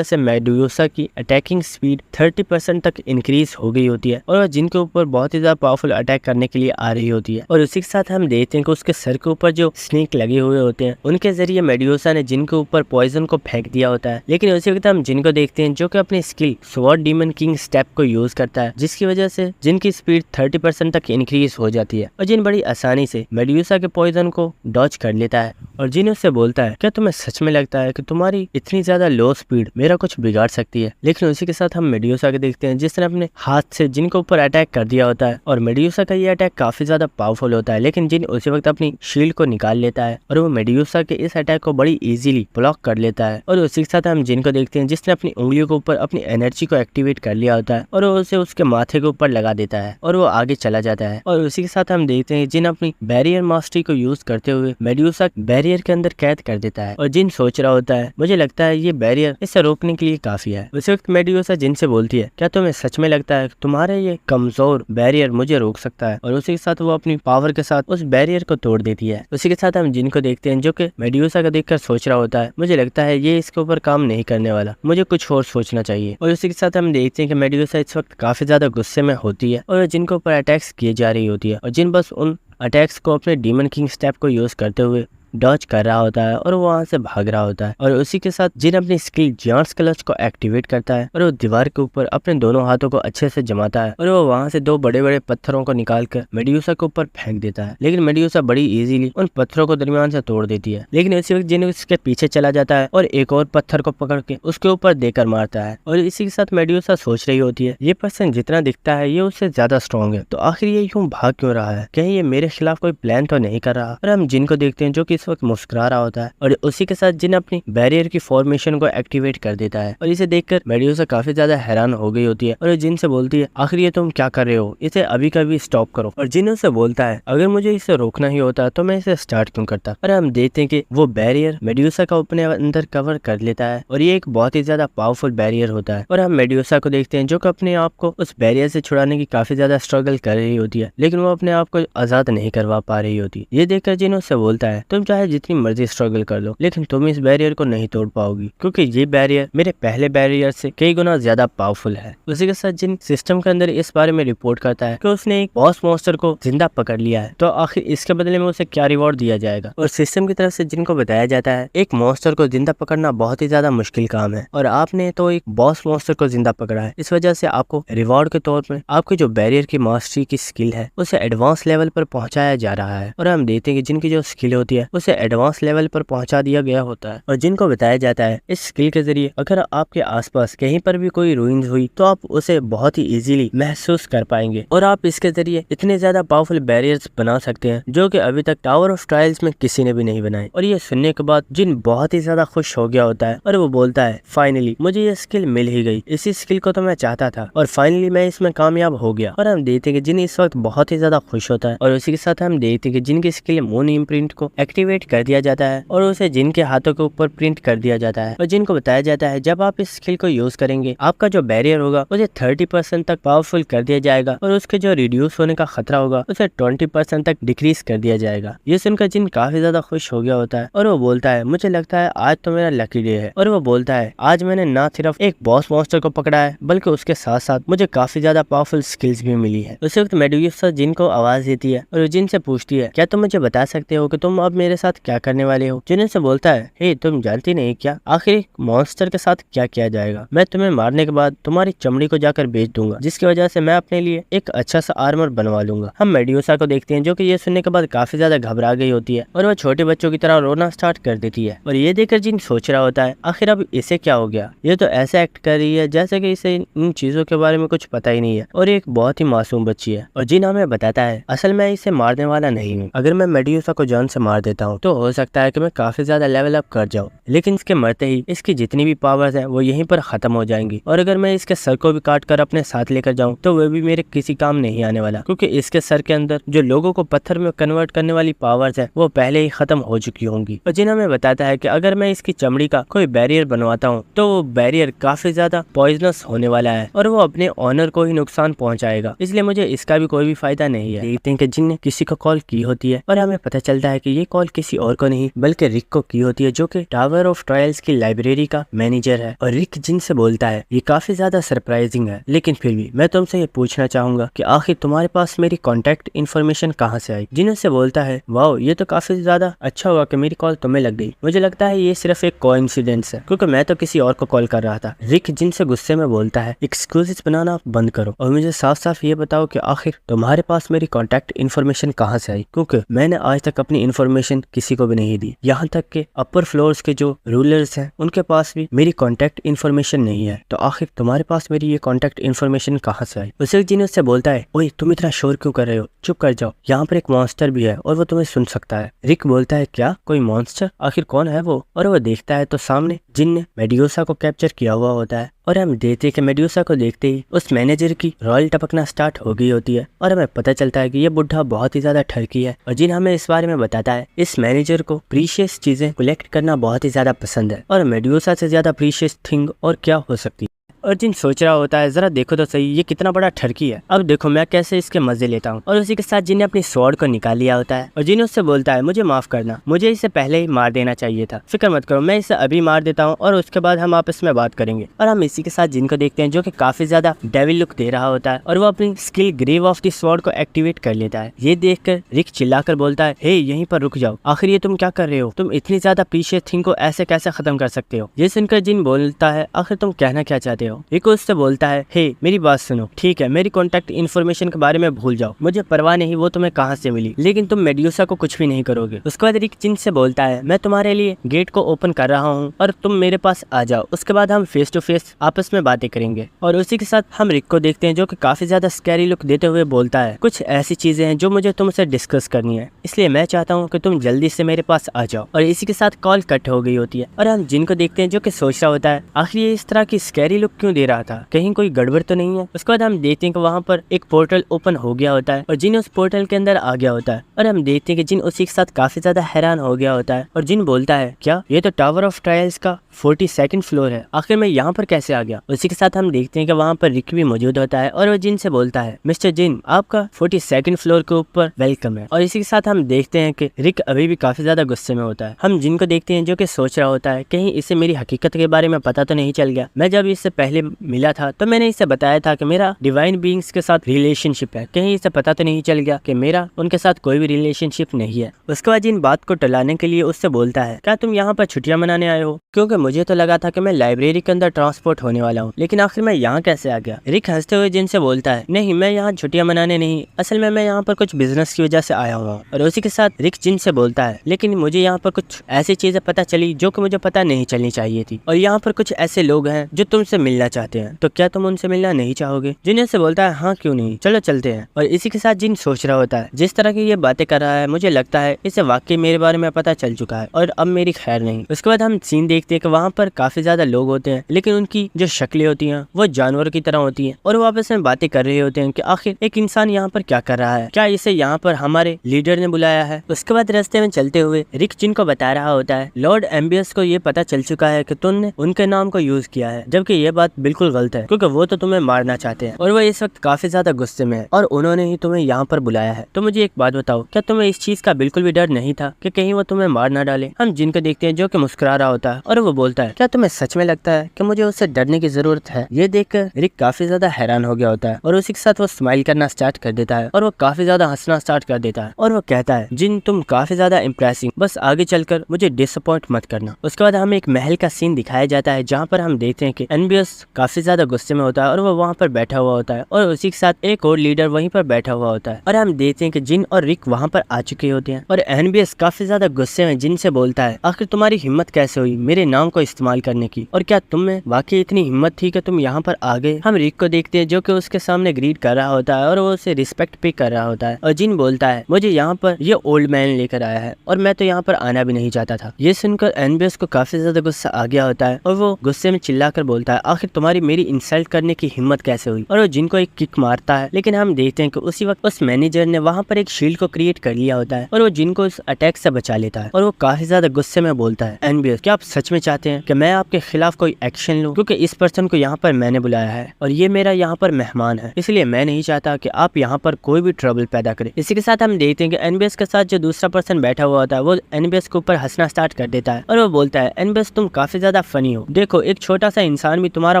मेड्यूसा की अटैकिंग स्पीड 30% तक इंक्रीज हो गई होती है और जिनके ऊपर बहुत ही ज्यादा पावरफुल अटैक करने के लिए आ रही होती है। और उसी के साथ हम देखते हैं कि उसके सर के ऊपर जो स्नेक लगे हुए होते हैं उनके जरिए मेड्यूसा ने जिनके ऊपर पॉइजन को फेंक दिया होता है, लेकिन उसी वक्त हम जिनको देखते हैं जो कि अपनी skill sword demon king step को यूज करता है, जिसकी वजह से जिनकी स्पीड 30% तक इंक्रीज हो जाती है और जिन बड़ी आसानी से मेड्यूसा के पॉइजन को डॉच कर लेता है। और जिन उससे बोलता है, क्या तुम्हें सच में लगता है कि तुम्हारी इतनी ज्यादा लो स्पीड मेरा कुछ बिगाड़ सकती है? लेकिन उसी के साथ हम मेड्यूसा के देखते हैं जिसने अपने हाथ से जिनके ऊपर अटैक कर दिया होता है और मेड्यूसा का ये अटैक काफी ज्यादा पावरफुल होता है, लेकिन जिन उसी वक्त अपनी शील्ड को निकाल लेता है और वो मेड्यूसा के इस अटैक को बड़ी इजीली ब्लॉक कर लेता है। और उसी के साथ हम जिन को देखते हैं जिसने अपनी उंगलियों के ऊपर अपनी एनर्जी को एक्टिवेट कर लिया होता है और वो उसे उसके माथे के ऊपर लगा देता है और वो आगे चला जाता है। और उसी के साथ हम देखते हैं जिन अपनी बैरियर मास्टरी को यूज करते हुए मेड्यूसा बैरियर के अंदर कैद कर देता है और जिन सोच रहा होता है, मुझे लगता है ये बैरियर इसे रोकने के लिए काफी है। उसी वक्त मेड्यूसा जिन से बोलती है, क्या तुम्हें सच में लगता है तुम्हारा ये कमजोर बैरियर मुझे रोक सकता है? और उसी के साथ वो अपनी पावर के साथ उस बैरियर को तोड़ देती है। उसी के साथ हम जिन को देखते हैं जो कि मेड्यूसा को देखकर सोच रहा होता है, मुझे लगता है ये इसके ऊपर काम नहीं करने वाला, मुझे कुछ और सोचना चाहिए। और उसी के साथ हम देखते हैं कि मेड्यूसा इस वक्त काफी ज्यादा गुस्से में होती है और जिनके ऊपर अटैक्स किए जा रही होती है और जिन बस उन अटैक्स को अपने डीमन किंग स्टेप को यूज करते हुए डॉच कर रहा होता है और वो वहां से भाग रहा होता है। और उसी के साथ जिन अपनी स्किल जायंट्स क्लच को एक्टिवेट करता है और वो दीवार के ऊपर अपने दोनों हाथों को अच्छे से जमाता है और वो वहां से 2 बड़े बड़े पत्थरों को निकालकर मेड्यूसा के ऊपर फेंक देता है, लेकिन मेड्यूसा बड़ी इजीली उन पत्थरों को दरमियान से तोड़ देती है। लेकिन उसी वक्त जिन उसके पीछे चला जाता है और एक और पत्थर को पकड़ के उसके ऊपर देकर मारता है। और इसी के साथ मेड्यूसा सोच रही होती है, ये पर्सन जितना दिखता है ये उससे ज्यादा स्ट्रॉन्ग है, तो आखिर ये यूं भाग क्यों रहा है? कहीं ये मेरे खिलाफ कोई प्लान तो नहीं कर रहा? और हम जिनको देखते हैं जो कि इस इस वक्त मुस्कुरा रहा होता है और उसी के साथ जिन अपनी बैरियर की फॉर्मेशन को एक्टिवेट कर देता है और इसे देखकर मेड्यूसा काफी ज्यादा हैरान हो गई होती है और जिन से बोलती है आखिर ये तुम क्या कर रहे हो, इसे अभी कभी स्टॉप करो। और जिन उसे बोलता है अगर मुझे इसे रोकना ही होता तो मैं इसे स्टार्ट क्यों करता। और हम देखते हैं कि वो बैरियर मेड्यूसा का अपने अंदर कवर कर लेता है और ये एक बहुत ही ज्यादा पावरफुल बैरियर होता है। और हम मेड्यूसा को देखते हैं जो कि अपने आप को उस बैरियर से छुड़ाने की काफी ज्यादा स्ट्रगल कर रही होती है, लेकिन वो अपने आप को आजाद नहीं करवा पा रही होती। ये देखकर जिन उससे बोलता है तुम चाहे जितनी मर्जी स्ट्रगल कर लो लेकिन तुम इस बैरियर को नहीं तोड़ पाओगी, क्योंकि ये बैरियर मेरे पहले बैरियर से कई गुना ज्यादा पावरफुल है। उसी के साथ जिन सिस्टम के अंदर इस बारे में रिपोर्ट करता है कि उसने एक बॉस मॉन्स्टर को जिंदा पकड़ लिया है, तो आखिर इसके बदले में उसे क्या रिवॉर्ड दिया जाएगा। और सिस्टम की तरफ से जिनको बताया जाता है एक मॉन्स्टर को जिंदा पकड़ना बहुत ही ज्यादा मुश्किल काम है और आपने तो एक बॉस मॉन्स्टर को जिंदा पकड़ा है, इस वजह से आपको रिवॉर्ड के तौर पर आपकी जो बैरियर की मास्टरी की स्किल है उसे एडवांस लेवल पर पहुंचाया जा रहा है। और हम देखते हैं कि जिनकी जो स्किल होती है उसे एडवांस लेवल पर पहुंचा दिया गया होता है। और जिनको बताया जाता है इस स्किल के जरिए अगर आपके आसपास कहीं पर भी कोई रूइंस हुई तो आप उसे बहुत ही इजीली महसूस कर पाएंगे और आप इसके जरिए इतने ज्यादा पावरफुल बैरियर्स बना सकते हैं जो कि अभी तक टावर ऑफ ट्रायल्स में किसी ने भी नहीं बनाए। और ये सुनने के बाद जिन बहुत ही ज्यादा खुश हो गया होता है और वो बोलता है फाइनली मुझे ये स्किल मिल ही गई, इसी स्किल को तो मैं चाहता था और फाइनली मैं इसमें कामयाब हो गया। और हम देखते हैं कि जिन इस वक्त बहुत ही ज्यादा खुश होता है और उसी के साथ हम देखते हैं कि जिनकी स्किल मून इम्प्रिंट को एक्टिवेट कर दिया जाता है और उसे जिनके हाथों के ऊपर प्रिंट कर दिया जाता है। और जिनको बताया जाता है जब आप इस स्किल को यूज करेंगे आपका जो बैरियर होगा उसे 30% तक पावरफुल कर दिया जाएगा और उसके जो रिड्यूस होने का खतरा होगा उसे 20% तक डिक्रीज कर दिया जाएगा। ये सुनकर जिन काफी ज्यादा खुश हो गया होता है और वो बोलता है मुझे लगता है आज तो मेरा लकी डे है। और वो बोलता है आज मैंने ना सिर्फ एक बॉस मॉन्स्टर को पकड़ा है बल्कि उसके साथ साथ मुझे काफी ज्यादा पावरफुल स्किल्स भी मिली है। उस वक्त मेडुसा जिन को आवाज देती है और जिन से पूछती है क्या तुम मुझे बता सकते हो कि तुम अब मेरे साथ क्या करने वाले हो। जिन से बोलता है हे तुम जानती नहीं क्या आखिर मॉन्स्टर के साथ क्या किया जाएगा, मैं तुम्हें मारने के बाद तुम्हारी चमड़ी को जाकर बेच दूंगा जिसकी वजह से मैं अपने लिए एक अच्छा सा आर्मर बनवा लूंगा। हम मेड्यूसा को देखते हैं जो कि ये सुनने के बाद काफी ज्यादा घबरा गई होती है और वह छोटे बच्चों की तरह रोना स्टार्ट कर देती है। और ये देखकर जिन सोच रहा होता है आखिर अब इसे क्या हो गया, ये तो ऐसे एक्ट कर रही है जैसे कि इसे इन चीजों के बारे में कुछ पता ही नहीं है और एक बहुत ही मासूम बच्ची है। और जिन हमें बताता है असल में इसे मारने वाला नहीं हूँ, अगर मैं मेड्यूसा को जान से मार देता हूँ तो हो सकता है कि मैं काफी ज्यादा लेवल अप कर जाऊँ, लेकिन इसके मरते ही इसकी जितनी भी पावर्स है वो यहीं पर खत्म हो जाएंगी। और अगर मैं इसके सर को भी काट कर अपने साथ लेकर जाऊं तो वह भी मेरे किसी काम नहीं आने वाला, क्योंकि इसके सर के अंदर जो लोगों को पत्थर में कन्वर्ट करने वाली पावर्स है वो पहले ही खत्म हो चुकी होंगी। और जिन हमें बताता है कि अगर मैं इसकी चमड़ी का कोई बैरियर बनवाता हूँ तो वो बैरियर काफी ज्यादा पॉइजनस होने वाला है और वो अपने ऑनर को ही नुकसान पहुंचाएगा, इसलिए मुझे इसका भी कोई भी फायदा नहीं है। देखते हैं कि जिन ने किसी को कॉल की होती है और हमें पता चलता है कि ये कॉल किसी और को नहीं बल्कि रिक को की होती है जो कि टावर ऑफ ट्रायल्स की लाइब्रेरी का मैनेजर है। और रिक जिन से बोलता है ये काफी ज्यादा सरप्राइजिंग है, लेकिन फिर भी मैं तुमसे ये पूछना चाहूंगा कि आखिर तुम्हारे पास मेरी कॉन्टेक्ट इन्फॉर्मेशन कहाँ से आई। जिन से बोलता है वाओ ये तो काफी ज्यादा अच्छा हुआ कि मेरी कॉल तुम्हें लग गई, मुझे लगता है ये सिर्फ एक कोइंसिडेंस है क्योंकि मैं तो किसी और को कॉल कर रहा था। रिक जिन से गुस्से में बोलता है एक्सक्यूजेस बनाना बंद करो और मुझे साफ साफ ये बताओ कि आखिर तुम्हारे पास मेरी कॉन्टेक्ट इन्फॉर्मेशन कहाँ से आई, क्योंकि मैंने आज तक अपनी इन्फॉर्मेशन किसी को भी नहीं दी, यहाँ तक के अपर फ्लोर्स के जो रूलर्स हैं उनके पास भी मेरी कॉन्टेक्ट इन्फॉर्मेशन नहीं है, तो आखिर तुम्हारे पास मेरी ये कॉन्टेक्ट इन्फॉर्मेशन कहाँ से आई। उसे जिन उससे बोलता है ओए तुम इतना शोर क्यों कर रहे हो, चुप कर जाओ, यहाँ पर एक मॉन्स्टर भी है और वो तुम्हें सुन सकता है। रिक बोलता है क्या कोई मॉन्स्टर, आखिर कौन है वो। और वो देखता है तो सामने जिन ने मेड्यूसा को कैप्चर किया हुआ होता है और हम देखते हैं कि मेड्यूसा को देखते ही उस मैनेजर की रॉयल टपकना स्टार्ट हो गई होती है और हमें पता चलता है कि ये बुढ़ा बहुत ही ज्यादा ठरकी है। और जिन हमें इस बारे में बताता है इस मैनेजर को प्रीशियस चीजें कलेक्ट करना बहुत ही ज्यादा पसंद है और मेड्यूसा से ज्यादा प्रीशियस थिंग और क्या हो सकती है। और जिन सोच रहा होता है जरा देखो तो सही ये कितना बड़ा ठरकी है, अब देखो मैं कैसे इसके मजे लेता हूँ। और उसी के साथ जिन ने अपनी स्वॉर्ड को निकाल लिया होता है और जिन उससे बोलता है मुझे माफ करना, मुझे इसे पहले ही मार देना चाहिए था, फिक्र मत करो मैं इसे अभी मार देता हूँ और उसके बाद हम आपस में बात करेंगे। और हम इसी के साथ जिन को देखते हैं जो कि काफी ज्यादा डेविल लुक दे रहा होता है और वो अपनी skill grave of the sword को एक्टिवेट कर लेता है। ये देखकर रिक चिल्लाकर बोलता है हे यहीं पर रुक जाओ, आखिर ये तुम क्या कर रहे हो, तुम इतनी ज्यादा प्रीशियस थिंग को ऐसे कैसे खत्म कर सकते हो। ये सुनकर जिन बोलता है आखिर तुम कहना क्या चाहते हो। हो। रिको उससे बोलता है, हे मेरी बात सुनो, ठीक है मेरी कॉन्टैक्ट इन्फॉर्मेशन के बारे में भूल जाओ, मुझे परवाह नहीं वो तुम्हें कहाँ से मिली, लेकिन तुम मेड्यूसा को कुछ भी नहीं करोगे। उसके बाद रिक जिन से बोलता है, मैं तुम्हारे लिए गेट को ओपन कर रहा हूँ और तुम मेरे पास आ जाओ, उसके बाद हम फेस टू फेस आपस में बातें करेंगे। और उसी के साथ हम रिक को देखते हैं जो कि काफी ज्यादा स्कैरी लुक देते हुए बोलता है, कुछ ऐसी चीजें हैं जो मुझे तुमसे डिस्कस करनी है, इसलिए मैं चाहता हूँ कि तुम जल्दी से मेरे पास आ जाओ। और इसी के साथ कॉल कट हो गई होती है और हम जिन को देखते हैं जो कि सोच रहा होता है, आखिर ये इस तरह की स्कैरी लुक क्यों दे रहा था, कहीं कोई गड़बड़ तो नहीं है। उसके बाद हम देखते हैं कि वहाँ पर एक पोर्टल ओपन हो गया होता है और जिन उस पोर्टल के अंदर आ गया होता है और हम देखते हैं कि जिन उसी के साथ काफी ज्यादा हैरान हो गया होता है और जिन बोलता है, क्या ये तो टावर ऑफ ट्रायल्स का 42nd फ्लोर है, आखिर मैं यहाँ पर कैसे आ गया। उसी के साथ हम देखते हैं कि वहाँ पर रिक भी मौजूद होता है और वो जिन से बोलता है, मिस्टर जिन आपका 42nd फ्लोर के ऊपर वेलकम है। और इसी के साथ हम देखते हैं कि रिक अभी भी काफी ज्यादा गुस्से में होता है। हम जिन को देखते हैं जो कि सोच रहा होता है, कहीं इसे मेरी हकीकत के बारे में पता तो नहीं चल गया, मैं जब इससे पहले मिला था तो मैंने इसे बताया था कि मेरा डिवाइन बीइंग्स के साथ रिलेशनशिप है, कहीं इसे पता तो नहीं चल गया कि मेरा उनके साथ कोई भी रिलेशनशिप नहीं है। उसके बाद जिन बात को टलाने के लिए उससे बोलता है, क्या तुम यहाँ पर छुट्टियां मनाने आए हो, क्योंकि मुझे तो लगा था कि मैं लाइब्रेरी के अंदर ट्रांसपोर्ट होने वाला हूँ, लेकिन आखिर मैं यहाँ कैसे आ गया। रिक हंसते हुए जिन से बोलता है, नहीं मैं यहाँ छुट्टियां मनाने नहीं, असल में मैं यहाँ पर कुछ बिजनेस की वजह से आया हूँ। और उसी के साथ रिक जिन से बोलता है, लेकिन मुझे यहाँ पर कुछ ऐसी चीजें पता चली जो कि मुझे पता नहीं चलनी चाहिए थी, और यहाँ पर कुछ ऐसे लोग हैं जो तुमसे मिलना चाहते हैं, तो क्या तुम उनसे मिलना नहीं चाहोगे। जिन से बोलता है, हाँ क्यों नहीं, चलो चलते हैं। और इसी के साथ जिन सोच रहा होता है, जिस तरह की ये बातें कर रहा है मुझे लगता है इसे वाकई मेरे बारे में पता चल चुका है और अब मेरी खैर नहीं। उसके बाद हम सीन देखते हैं कि वहाँ पर काफी ज्यादा लोग होते हैं, लेकिन उनकी जो शक्लें होती हैं वो जानवर की तरह होती हैं और वो आपस में बातें कर रहे होते हैं कि आखिर एक इंसान यहाँ पर क्या कर रहा है, क्या इसे यहाँ पर हमारे लीडर ने बुलाया है। उसके बाद रास्ते में चलते हुए रिक जिन को बता रहा होता है, लॉर्ड एम्बियस को ये पता चल चुका है कि तुमने उनके नाम को यूज किया है, जबकि ये बात बिल्कुल गलत है क्योंकि वो तो तुम्हें मारना चाहते हैं और वो इस वक्त काफी ज्यादा गुस्से में है और उन्होंने ही तुम्हें यहाँ पर बुलाया है। तो मुझे एक बात बताओ, क्या तुम्हें इस चीज का बिल्कुल भी डर नहीं था कि कहीं वो तुम्हें मार ना डाले। हम जिनको देखते हैं जो कि मुस्कुरा रहा होता है और वो बोलता है, क्या तुम्हें सच में लगता है कि मुझे उससे डरने की जरूरत है। ये देखकर रिक काफी ज्यादा हैरान हो गया होता है और उसी के साथ वो स्माइल करना स्टार्ट कर देता है और वो काफी ज्यादा हंसना स्टार्ट कर देता है और वो कहता है, जिन तुम काफी ज्यादा इम्प्रेसिंग, बस आगे चलकर मुझे डिसअपॉइंट मत करना। उसके बाद हमें एक महल का सीन दिखाया जाता है जहाँ पर हम देखते हैं कि एनबियस काफी ज्यादा गुस्से में होता है और वो वहाँ पर बैठा हुआ होता है और उसी के साथ एक और लीडर वहीं पर बैठा हुआ होता है और हम देखते हैं कि जिन और रिक वहाँ पर आ चुके होते हैं और एनबियस काफी ज्यादा गुस्से में जिन से बोलता है, आखिर तुम्हारी हिम्मत कैसे हुई मेरे नाम को इस्तेमाल करने की, और क्या तुम में वाकई इतनी हिम्मत थी कि तुम यहाँ पर आ गए। हम रिक को देखते हैं जो कि उसके सामने ग्रीट कर रहा होता है और वो उसे रिस्पेक्ट पे कर रहा होता है और जिन बोलता है, मुझे यहाँ पर ये ओल्ड मैन लेकर आया है और मैं तो यहाँ पर आना भी नहीं चाहता था। ये सुनकर एनबियस को काफी ज्यादा गुस्सा आ गया होता है और वो गुस्से में चिल्लाकर बोलता है, आखिर तुम्हारी मेरी इंसल्ट करने की हिम्मत कैसे हुई, और वो जिन को एक किक मारता है। लेकिन हम देखते हैं कि उसी वक्त उस मैनेजर ने वहाँ पर एक शील्ड को क्रिएट कर लिया होता है और वो जिन को उस अटैक से बचा लेता है और वो काफी ज्यादा गुस्से में बोलता है, एनबियस क्या आप सच में चाहते हैं कि मैं आपके खिलाफ कोई एक्शन लूं, क्योंकि इस पर्सन को यहाँ पर मैंने बुलाया है और ये मेरा यहाँ पर मेहमान है, इसलिए मैं नहीं चाहता कि आप यहाँ पर कोई भी ट्रबल पैदा करें। इसी के साथ हम देखते हैं कि एनबियस के साथ जो दूसरा पर्सन बैठा हुआ होता है वो एनबियस के ऊपर हंसना स्टार्ट कर देता है और वो बोलता है, एनबियस तुम काफी ज्यादा फनी हो, देखो एक छोटा सा इंसान भी तुम्हारा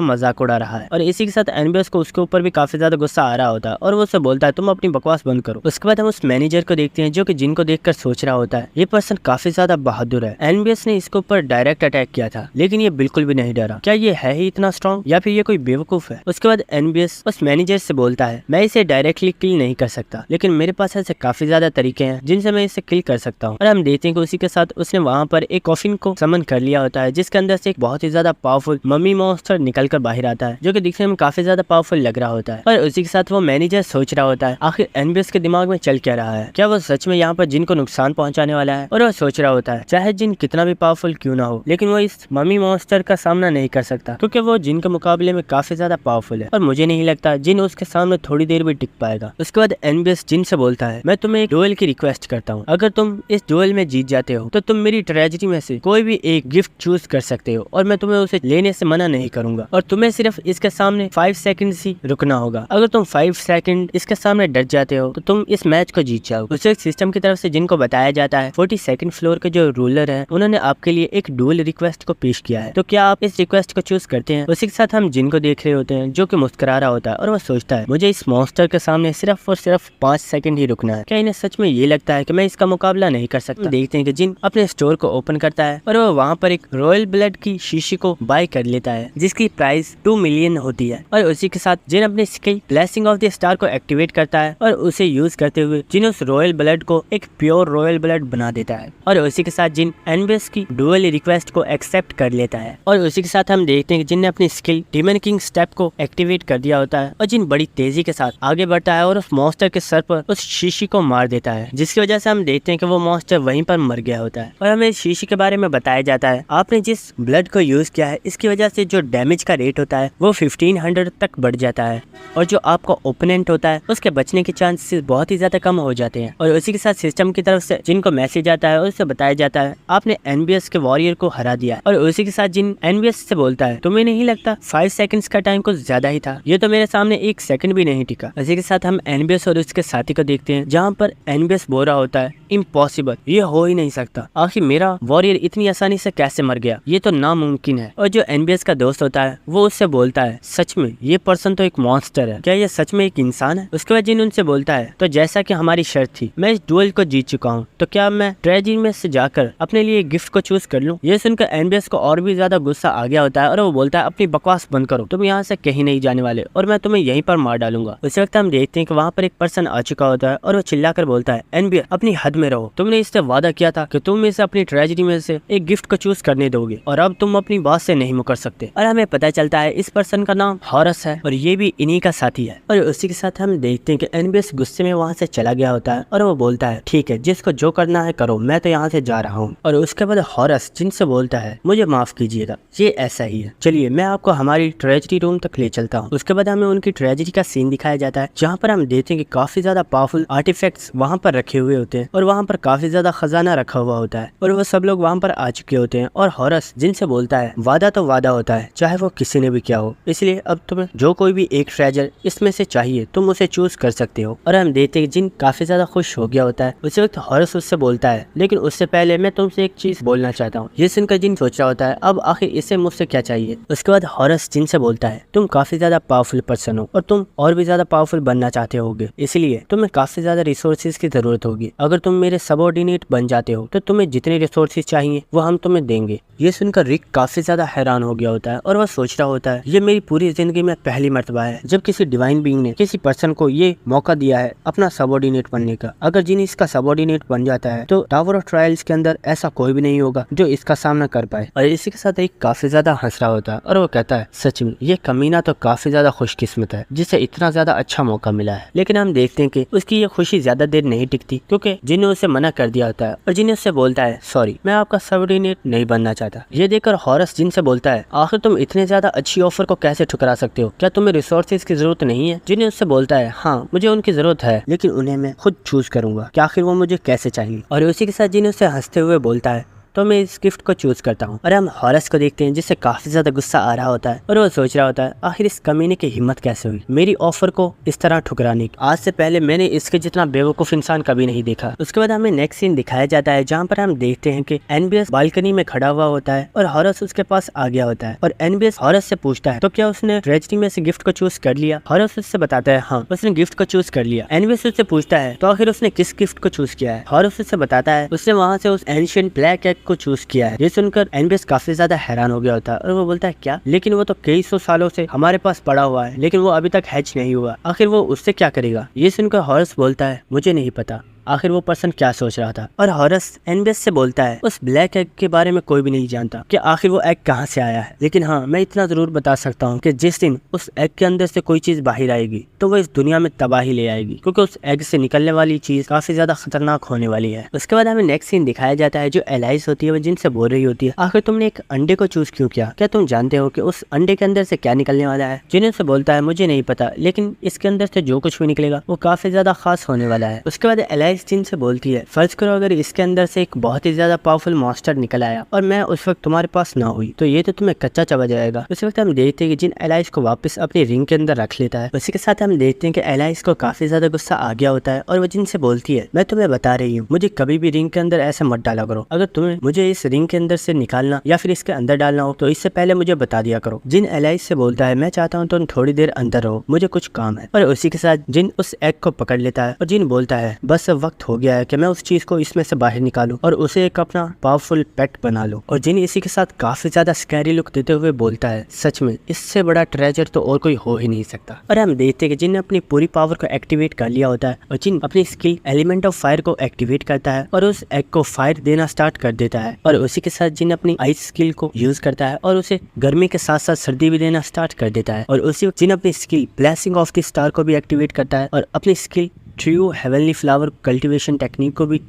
मजाक उड़ा रहा है। और इसी के साथ एनबियस को उसके ऊपर भी काफी ज्यादा गुस्सा आ रहा होता है और वो उससे बोलता है, तुम अपनी बकवास बंद करो। उसके बाद हम उस मैनेजर को देखते हैं जो कि जिनको देखकर सोच रहा होता है, ये पर्सन काफी ज्यादा बहादुर है, एनबियस ने इसके ऊपर डायरेक्ट अटैक किया था लेकिन ये बिल्कुल भी नहीं डरा, क्या ये है ही इतना स्ट्रॉन्ग या फिर ये कोई बेवकूफ है। उसके बाद एनबियस उस मैनेजर से बोलता है, मैं इसे डायरेक्टली किल नहीं कर सकता, लेकिन मेरे पास ऐसे काफी ज्यादा तरीके हैं जिनसे मैं इसे किल कर सकता हूँ। और हम देखते हैं कि उसी के साथ उसने वहाँ पर एक कॉफिन को समन कर लिया होता है जिसके अंदर से एक बहुत ही ज्यादा पावरफुल मम्मी मॉन्स्टर निकल कर बाहर आता है जो कि दिखने में काफी ज्यादा पावरफुल लग रहा होता है। और उसी के साथ वो मैनेजर सोच रहा होता है, आखिर एनबियस के दिमाग में चल क्या रहा है, क्या वो सच में यहाँ पर जिन को नुकसान पहुंचाने वाला है। और वो सोच रहा होता है, चाहे जिन कितना भी पावरफुल क्यों ना हो, लेकिन वो इस मम्मी मॉन्स्टर का सामना नहीं कर सकता क्योंकि वो जिन के मुकाबले में काफी ज्यादा पावरफुल है और मुझे नहीं लगता जिन उसके सामने थोड़ी देर भी टिक पाएगा। उसके बाद एनबियस जिन से बोलता है, मैं तुम्हें एक डुएल की रिक्वेस्ट करता हूँ, अगर तुम इस डुएल में जीत जाते हो तो तुम मेरी ट्रेजेडी में से कोई भी एक गिफ्ट चूज कर सकते हो और मैं तुम्हें उसे लेने से मना नहीं करूंगा और तुम्हें सिर्फ इसके सामने 5 सेकंड ही रुकना होगा। अगर तुम 5 सेकंड इसके सामने डर जाते हो तो तुम इस मैच को जीत जाओ। उसे सिस्टम की तरफ से जिनको बताया जाता है 42nd फ्लोर के जो रूलर है उन्होंने आपके लिए एक डुएल रिक्वेस्ट को पेश किया है, तो क्या आप इस रिक्वेस्ट को चूज करते हैं। उसी के साथ हम जिनको देख रहे होते हैं जो कि मुस्कुरा रहा होता है और वो सोचता है, मुझे इस मॉन्स्टर के सामने सिर्फ और सिर्फ 5 सेकंड ही रुकना है, क्या इन्हें सच में ये लगता है कि मैं इसका मुकाबला नहीं कर सकता। देखते हैं कि जिन अपने स्टोर को ओपन करता है और वो वहाँ पर एक रॉयल ब्लड की शीशी को बाय कर लेता है जिसकी प्राइस 2 मिलियन होती है। और उसी के साथ जिन अपनी skill blessing of the star को एक्टिवेट करता है और उसे यूज करते हुए जिन उस रॉयल ब्लड को एक प्योर रॉयल ब्लड बना देता है। और उसी के साथ जिन एनबीएस की डुअल रिक्वेस्ट को एक्सेप्ट कर लेता है। और उसी के साथ हम देखते हैं कि जिन ने अपनी स्किल डीमन किंग स्टेप को एक्टिवेट कर दिया होता है और जिन बड़ी तेजी के साथ आगे बढ़ता है और उस मॉन्स्टर के सर पर उस शीशी को मार देता है, जिसकी वजह से हम देखते हैं कि वो मॉन्स्टर वहीं पर मर गया होता है। और हमें इस शीशी के बारे में बताया जाता है आपने जिस ब्लड को यूज किया है इसकी वजह से जो डैमेज का रेट होता है वो 1500 तक बढ़ जाता है और जो आपका ओपोनेंट होता है उसके बचने के चांसेस बहुत ही ज्यादा कम हो जाते हैं। और उसी के साथ सिस्टम की तरफ से जिनको मैसेज आता है और उससे बताया जाता है आपने एनबीएस के वॉरियर को हरा दिया। और उसी के साथ जिन एनबीएस से बोलता है तुम्हें नहीं लगता 5 सेकंड्स का टाइम कुछ ज्यादा ही था, ये तो मेरे सामने 1 सेकंड भी नहीं टिका। उसी के साथ हम एनबीएस और उसके साथी को देखते हैं जहाँ पर एनबीएस बोल रहा होता है इम्पॉसिबल, ये हो ही नहीं सकता, आखिर मेरा वॉरियर इतनी आसानी से कैसे मर गया, ये तो नामुमकिन है। और जो एनबीएस का दोस्त होता है वो उससे बोलता है सच में ये पर्सन तो एक मॉन्स्टर है, क्या ये सच में एक इंसान है। उसके बाद जिन उनसे बोलता है तो जैसा कि हमारी शर्त थी मैं इस डुएल को जीत चुका हूँ तो क्या मैं ट्रेजरी में से जाकर अपने लिए गिफ्ट को चूज कर लूं। ये सुनकर एनबीएस को और भी ज्यादा गुस्सा आ गया होता है और वो बोलता है अपनी बकवास बंद करो, तुम यहाँ से कहीं नहीं जाने वाले और मैं तुम्हें यहीं पर मार डालूंगा। उसी वक्त हम देखते हैं कि वहाँ पर एक पर्सन आ चुका होता है और वो चिल्लाकर बोलता है एनबीएस अपनी हद में रहो, तुमने इससे वादा किया था कि तुम इसे अपनी ट्रेजरी में से एक गिफ्ट को चूज करने दोगे और अब तुम अपनी बात से नहीं मुकर सकते। और हमें पता चलता है इस पर्सन का नाम हॉरस है और ये भी इन्हीं का साथी है। और उसी के साथ हम देखते हैं कि एनबीएस गुस्से में वहाँ से चला गया होता है और वो बोलता है ठीक है जिसको जो करना है करो, मैं तो यहाँ से जा रहा हूँ। और उसके बाद हॉरस जिनसे बोलता है मुझे माफ कीजिएगा ये ऐसा ही है, चलिए मैं आपको हमारी ट्रेजरी रूम तक ले चलता हूँ। उसके बाद हमें उनकी ट्रेजरी का सीन दिखाया जाता है जहाँ पर हम देखते हैं कि काफी ज्यादा पावरफुल आर्टिफैक्ट्स वहाँ पर रखे हुए होते हैं और वहाँ पर काफी ज्यादा खजाना रखा हुआ होता है और वो सब लोग वहाँ पर आ चुके होते हैं। और हॉरस जिनसे बोलता है वादा तो वादा होता है चाहे वो किसी ने भी किया हो, इसलिए अब तुम्हें जो कोई भी एक ट्रेजर इसमें से चाहिए तुम उसे चूज कर सकते हो। और हम देखते हैं जिन काफी ज्यादा खुश हो गया होता है। उसी वक्त हॉरस उससे बोलता है लेकिन उससे पहले मैं तुमसे एक चीज बोलना चाहता हूँ। ये सुनकर जिन सोच रहा होता है अब आखिर इसे मुझसे क्या चाहिए। उसके बाद हॉरस जिन से बोलता है तुम काफी ज्यादा पावरफुल पर्सन हो और तुम और भी ज्यादा पावरफुल बनना चाहते होगे, इसलिए तुम्हें काफी ज्यादा रिसोर्सेज की जरूरत होगी। अगर तुम मेरे सबऑर्डिनेट बन जाते हो तो तुम्हें जितने रिसोर्सेज चाहिए वो हम तुम्हें देंगे। ये सुनकर रिक काफी ज्यादा हैरान हो गया होता है और वह सोच रहा होता है ये मेरी पूरी जिंदगी में पहली मर्तबा है जब किसी डिवाइन बीइंग ने किसी पर्सन को ये मौका दिया है अपना सबऑर्डिनेट बनने का। अगर जिन इसका सबऑर्डिनेट बन जाता है तो टावर ऑफ ट्रायल्स के अंदर ऐसा कोई भी नहीं होगा जो इसका सामना कर पाए। और इसी के साथ रिक काफी ज्यादा हंस रहा होता है और वो कहता है सच में ये कमीना तो काफी ज्यादा खुशकिस्मत है जिसे इतना ज्यादा अच्छा मौका मिला है। लेकिन हम देखते हैं कि उसकी ये खुशी ज्यादा देर नहीं टिकती क्योंकि जिन ने उसे मना कर दिया होता है और जिन उससे बोलता है सॉरी मैं आपका सबऑर्डिनेट नहीं बनना चाहता। ये देखकर हॉरस जिन से बोलता है आखिर तुम इतने ज्यादा अच्छी ऑफर को कैसे ठुकरा सकते हो, क्या तुम्हें रिसोर्सेज की जरूरत नहीं है। जिन उससे बोलता है हाँ मुझे उनकी जरूरत है लेकिन उन्हें मैं खुद चूज करूंगा कि आखिर वो मुझे कैसे चाहिए। और उसी के साथ जिन उससे हंसते हुए बोलता है तो मैं इस गिफ्ट को चूज करता हूँ। और हम हॉरस को देखते हैं जिससे काफी ज्यादा गुस्सा आ रहा होता है और वो सोच रहा होता है आखिर इस कमीने की हिम्मत कैसे हुई मेरी ऑफर को इस तरह ठुकराने की, आज से पहले मैंने इसके जितना बेवकूफ इंसान कभी नहीं देखा। उसके बाद हमें नेक्स्ट सीन दिखाया जाता है जहाँ पर हम देखते हैं कि एनबीएस बालकनी में खड़ा हुआ होता है और हॉरस उसके पास आ गया होता है और एनबीएस हॉरस से पूछता है तो क्या उसने ट्रेजरी में से गिफ्ट को चूज कर लिया। हॉरस उससे बताता है हाँ उसने गिफ्ट को चूज कर लिया। एनबीएस उससे पूछता है तो आखिर उसने किस गिफ्ट को चूज किया है। हॉरस उससे बताता है उसने वहाँ से उस एंशिएंट ब्लैक एग को चूज किया है। ये सुनकर एनबीएस काफी ज्यादा हैरान हो गया होता है और वो बोलता है क्या, लेकिन वो तो कई सौ सालों से हमारे पास पड़ा हुआ है लेकिन वो अभी तक हैच नहीं हुआ, आखिर वो उससे क्या करेगा। ये सुनकर हॉरस बोलता है मुझे नहीं पता आखिर वो पर्सन क्या सोच रहा था। और हॉरस एनबीएस से बोलता है उस ब्लैक एग के बारे में कोई भी नहीं जानता कि आखिर वो एग कहाँ से आया है, लेकिन हाँ मैं इतना जरूर बता सकता हूँ कि जिस दिन उस एग के अंदर से कोई चीज बाहर आएगी तो वो इस दुनिया में तबाही ले आएगी क्योंकि उस एग से निकलने वाली चीज काफी ज्यादा खतरनाक होने वाली है। उसके बाद हमें नेक्स्ट सीन दिखाया जाता है जो एलाइस होती है वो जिनसे बोल रही होती है आखिर तुमने एक अंडे को चूज क्यों किया, क्या तुम जानते हो कि उस अंडे के अंदर से क्या निकलने वाला है। जिन से बोलता है मुझे नहीं पता लेकिन इसके अंदर से जो कुछ भी निकलेगा वो काफी ज्यादा खास होने वाला है। उसके बाद एलाइस जिन से बोलती है फर्ज करो अगर इसके अंदर से एक बहुत ही ज्यादा पावरफुल मॉन्स्टर निकल आया और मैं उस वक्त तुम्हारे पास ना हुई तो ये तो तुम्हें कच्चा चबा जाएगा। उस वक्त हम देखते हैं कि जिन एलाइस को वापस अपनी रिंग के अंदर रख लेता है। उसी के साथ हम देखते हैं कि एलाइस को काफी ज्यादा गुस्सा आ गया होता है और वो जिनसे बोलती है मैं तुम्हें बता रही हूँ मुझे कभी भी रिंग के अंदर ऐसे मत डाला करो, अगर तुम्हें मुझे इस रिंग के अंदर से निकालना या फिर इसके अंदर डालना हो तो इससे पहले मुझे बता दिया करो। जिन एलाइस से बोलता है मैं चाहता हूँ तुम थोड़ी देर अंदर रहो, मुझे कुछ काम है। और उसी के साथ जिन उस एग को पकड़ लेता है और जिन बोलता है बस वक्त हो गया है कि मैं उस चीज को इसमें से बाहर निकालूं और उसे एक अपना पावरफुल पेट बना लूं। और जिन इसी के साथ काफी ज्यादा स्कैरी लुक देते हुए बोलता है, सच में इससे बड़ा ट्रेजर तो और कोई हो ही नहीं सकता। और हम देखते हैं कि जिन ने अपनी पूरी पावर को एक्टिवेट कर लिया होता है और जिन अपनी स्किल एलिमेंट ऑफ फायर को एक्टिवेट करता है और उस एग को फायर देना स्टार्ट कर देता है। और उसी के साथ जिन अपनी आइस स्किल को यूज करता है और उसे गर्मी के साथ साथ सर्दी भी देना स्टार्ट कर देता है। और उसी जिन अपनी skill blessing of the star को भी एक्टिवेट करता है और अपनी skill true heavenly flower cultivation technique को भी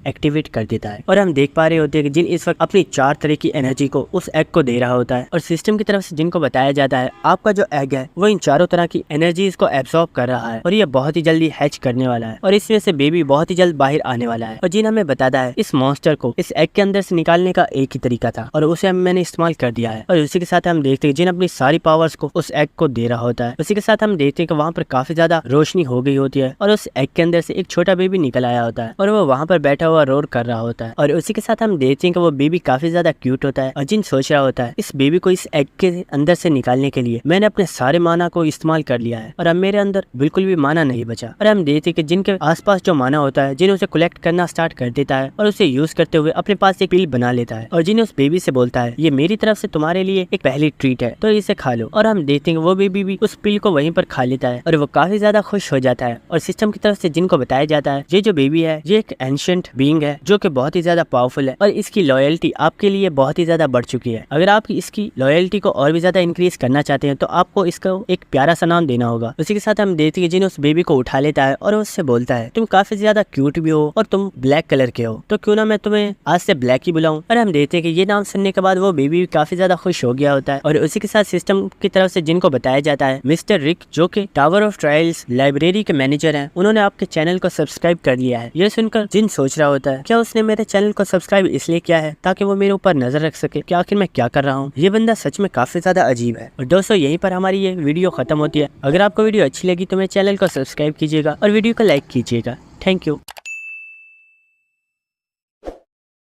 एक्टिवेट कर देता है। और हम देख पा रहे होते हैं कि जिन इस वक्त अपनी 4 तरह की एनर्जी को उस एग को दे रहा होता है और सिस्टम की तरफ से जिनको बताया जाता है आपका जो एग है वो इन चारों तरह की एनर्जीज को एब्सॉर्ब कर रहा है और ये बहुत ही जल्दी हैच करने वाला है और इसमें से बेबी बहुत ही जल्द बाहर आने वाला है। और जिन हमें बताता है इस मॉन्स्टर को इस एग के अंदर से निकालने का एक ही तरीका था और उसे मैंने इस्तेमाल कर दिया है। और उसी के साथ हम देखते हैं जिन अपनी सारी पावर्स को उस एग को दे रहा होता है। उसी के साथ हम देखते हैं कि वहाँ पर काफी ज्यादा रोशनी हो गई होती है और उस एग के अंदर से एक छोटा बेबी निकल आया होता है और वो वहाँ पर बैठा हुआ रोर कर रहा होता है। और उसी के साथ हम देखते हैं कि वो बेबी काफी ज्यादा क्यूट होता है और जिन सोच रहा होता है इस बेबी को इस एग के अंदर से निकालने के लिए मैंने अपने सारे माना को इस्तेमाल कर लिया है और अब मेरे अंदर बिल्कुल भी माना नहीं बचा। और हम देखते हैं कि जिनके आसपास जो माना होता है जिन उसे कलेक्ट करना स्टार्ट कर देता है और उसे यूज करते हुए अपने पास एक पिल बना लेता है और जिन्हें उस बेबी से बोलता है ये मेरी तरफ से तुम्हारे लिए एक पहली ट्रीट है तो इसे खा लो। और हम देखते हैं वो बेबी भी उस पिल को वहीं पर खा लेता है और वो काफी ज्यादा खुश हो जाता है। और सिस्टम की तरफ से जिनको बताया जाता है ये जो बेबी है ये एक एंशिएंट बीइंग है जो कि बहुत ही ज्यादा पावरफुल है और इसकी लॉयल्टी आपके लिए बहुत ही ज्यादा बढ़ चुकी है। अगर आप इसकी लॉयल्टी को और भी ज्यादा इंक्रीज करना चाहते हैं तो आपको इसको एक प्यारा सा नाम देना होगा। उसी के साथ हम देखते हैं जिन्हें उस बेबी को उठा लेता है और उससे बोलता है तुम काफी ज्यादा क्यूट भी हो और तुम ब्लैक कलर के हो तो क्यों ना मैं तुम्हें आज से ब्लैक ही बुलाऊं। और हम देखते हैं कि ये नाम सुनने के बाद वो बेबी भी काफी ज्यादा खुश हो गया होता है। और उसी के साथ सिस्टम की तरफ से जिनको बताया जाता है मिस्टर रिक जो कि टावर ऑफ ट्रायल्स लाइब्रेरी के मैनेजर हैं उन्होंने आपके चैनल को सब्सक्राइब कर लिया है। ये सुनकर जिन सोच रहा होता है क्या उसने मेरे चैनल को सब्सक्राइब इसलिए किया है ताकि वो मेरे ऊपर नजर रख सके कि आखिर मैं क्या कर रहा हूँ। ये बंदा सच में काफी ज्यादा अजीब है। और दोस्तों यहीं पर हमारी ये वीडियो खत्म होती है। अगर आपको वीडियो अच्छी लगी तो मेरे चैनल को सब्सक्राइब कीजिएगा और वीडियो को लाइक कीजिएगा। Thank you.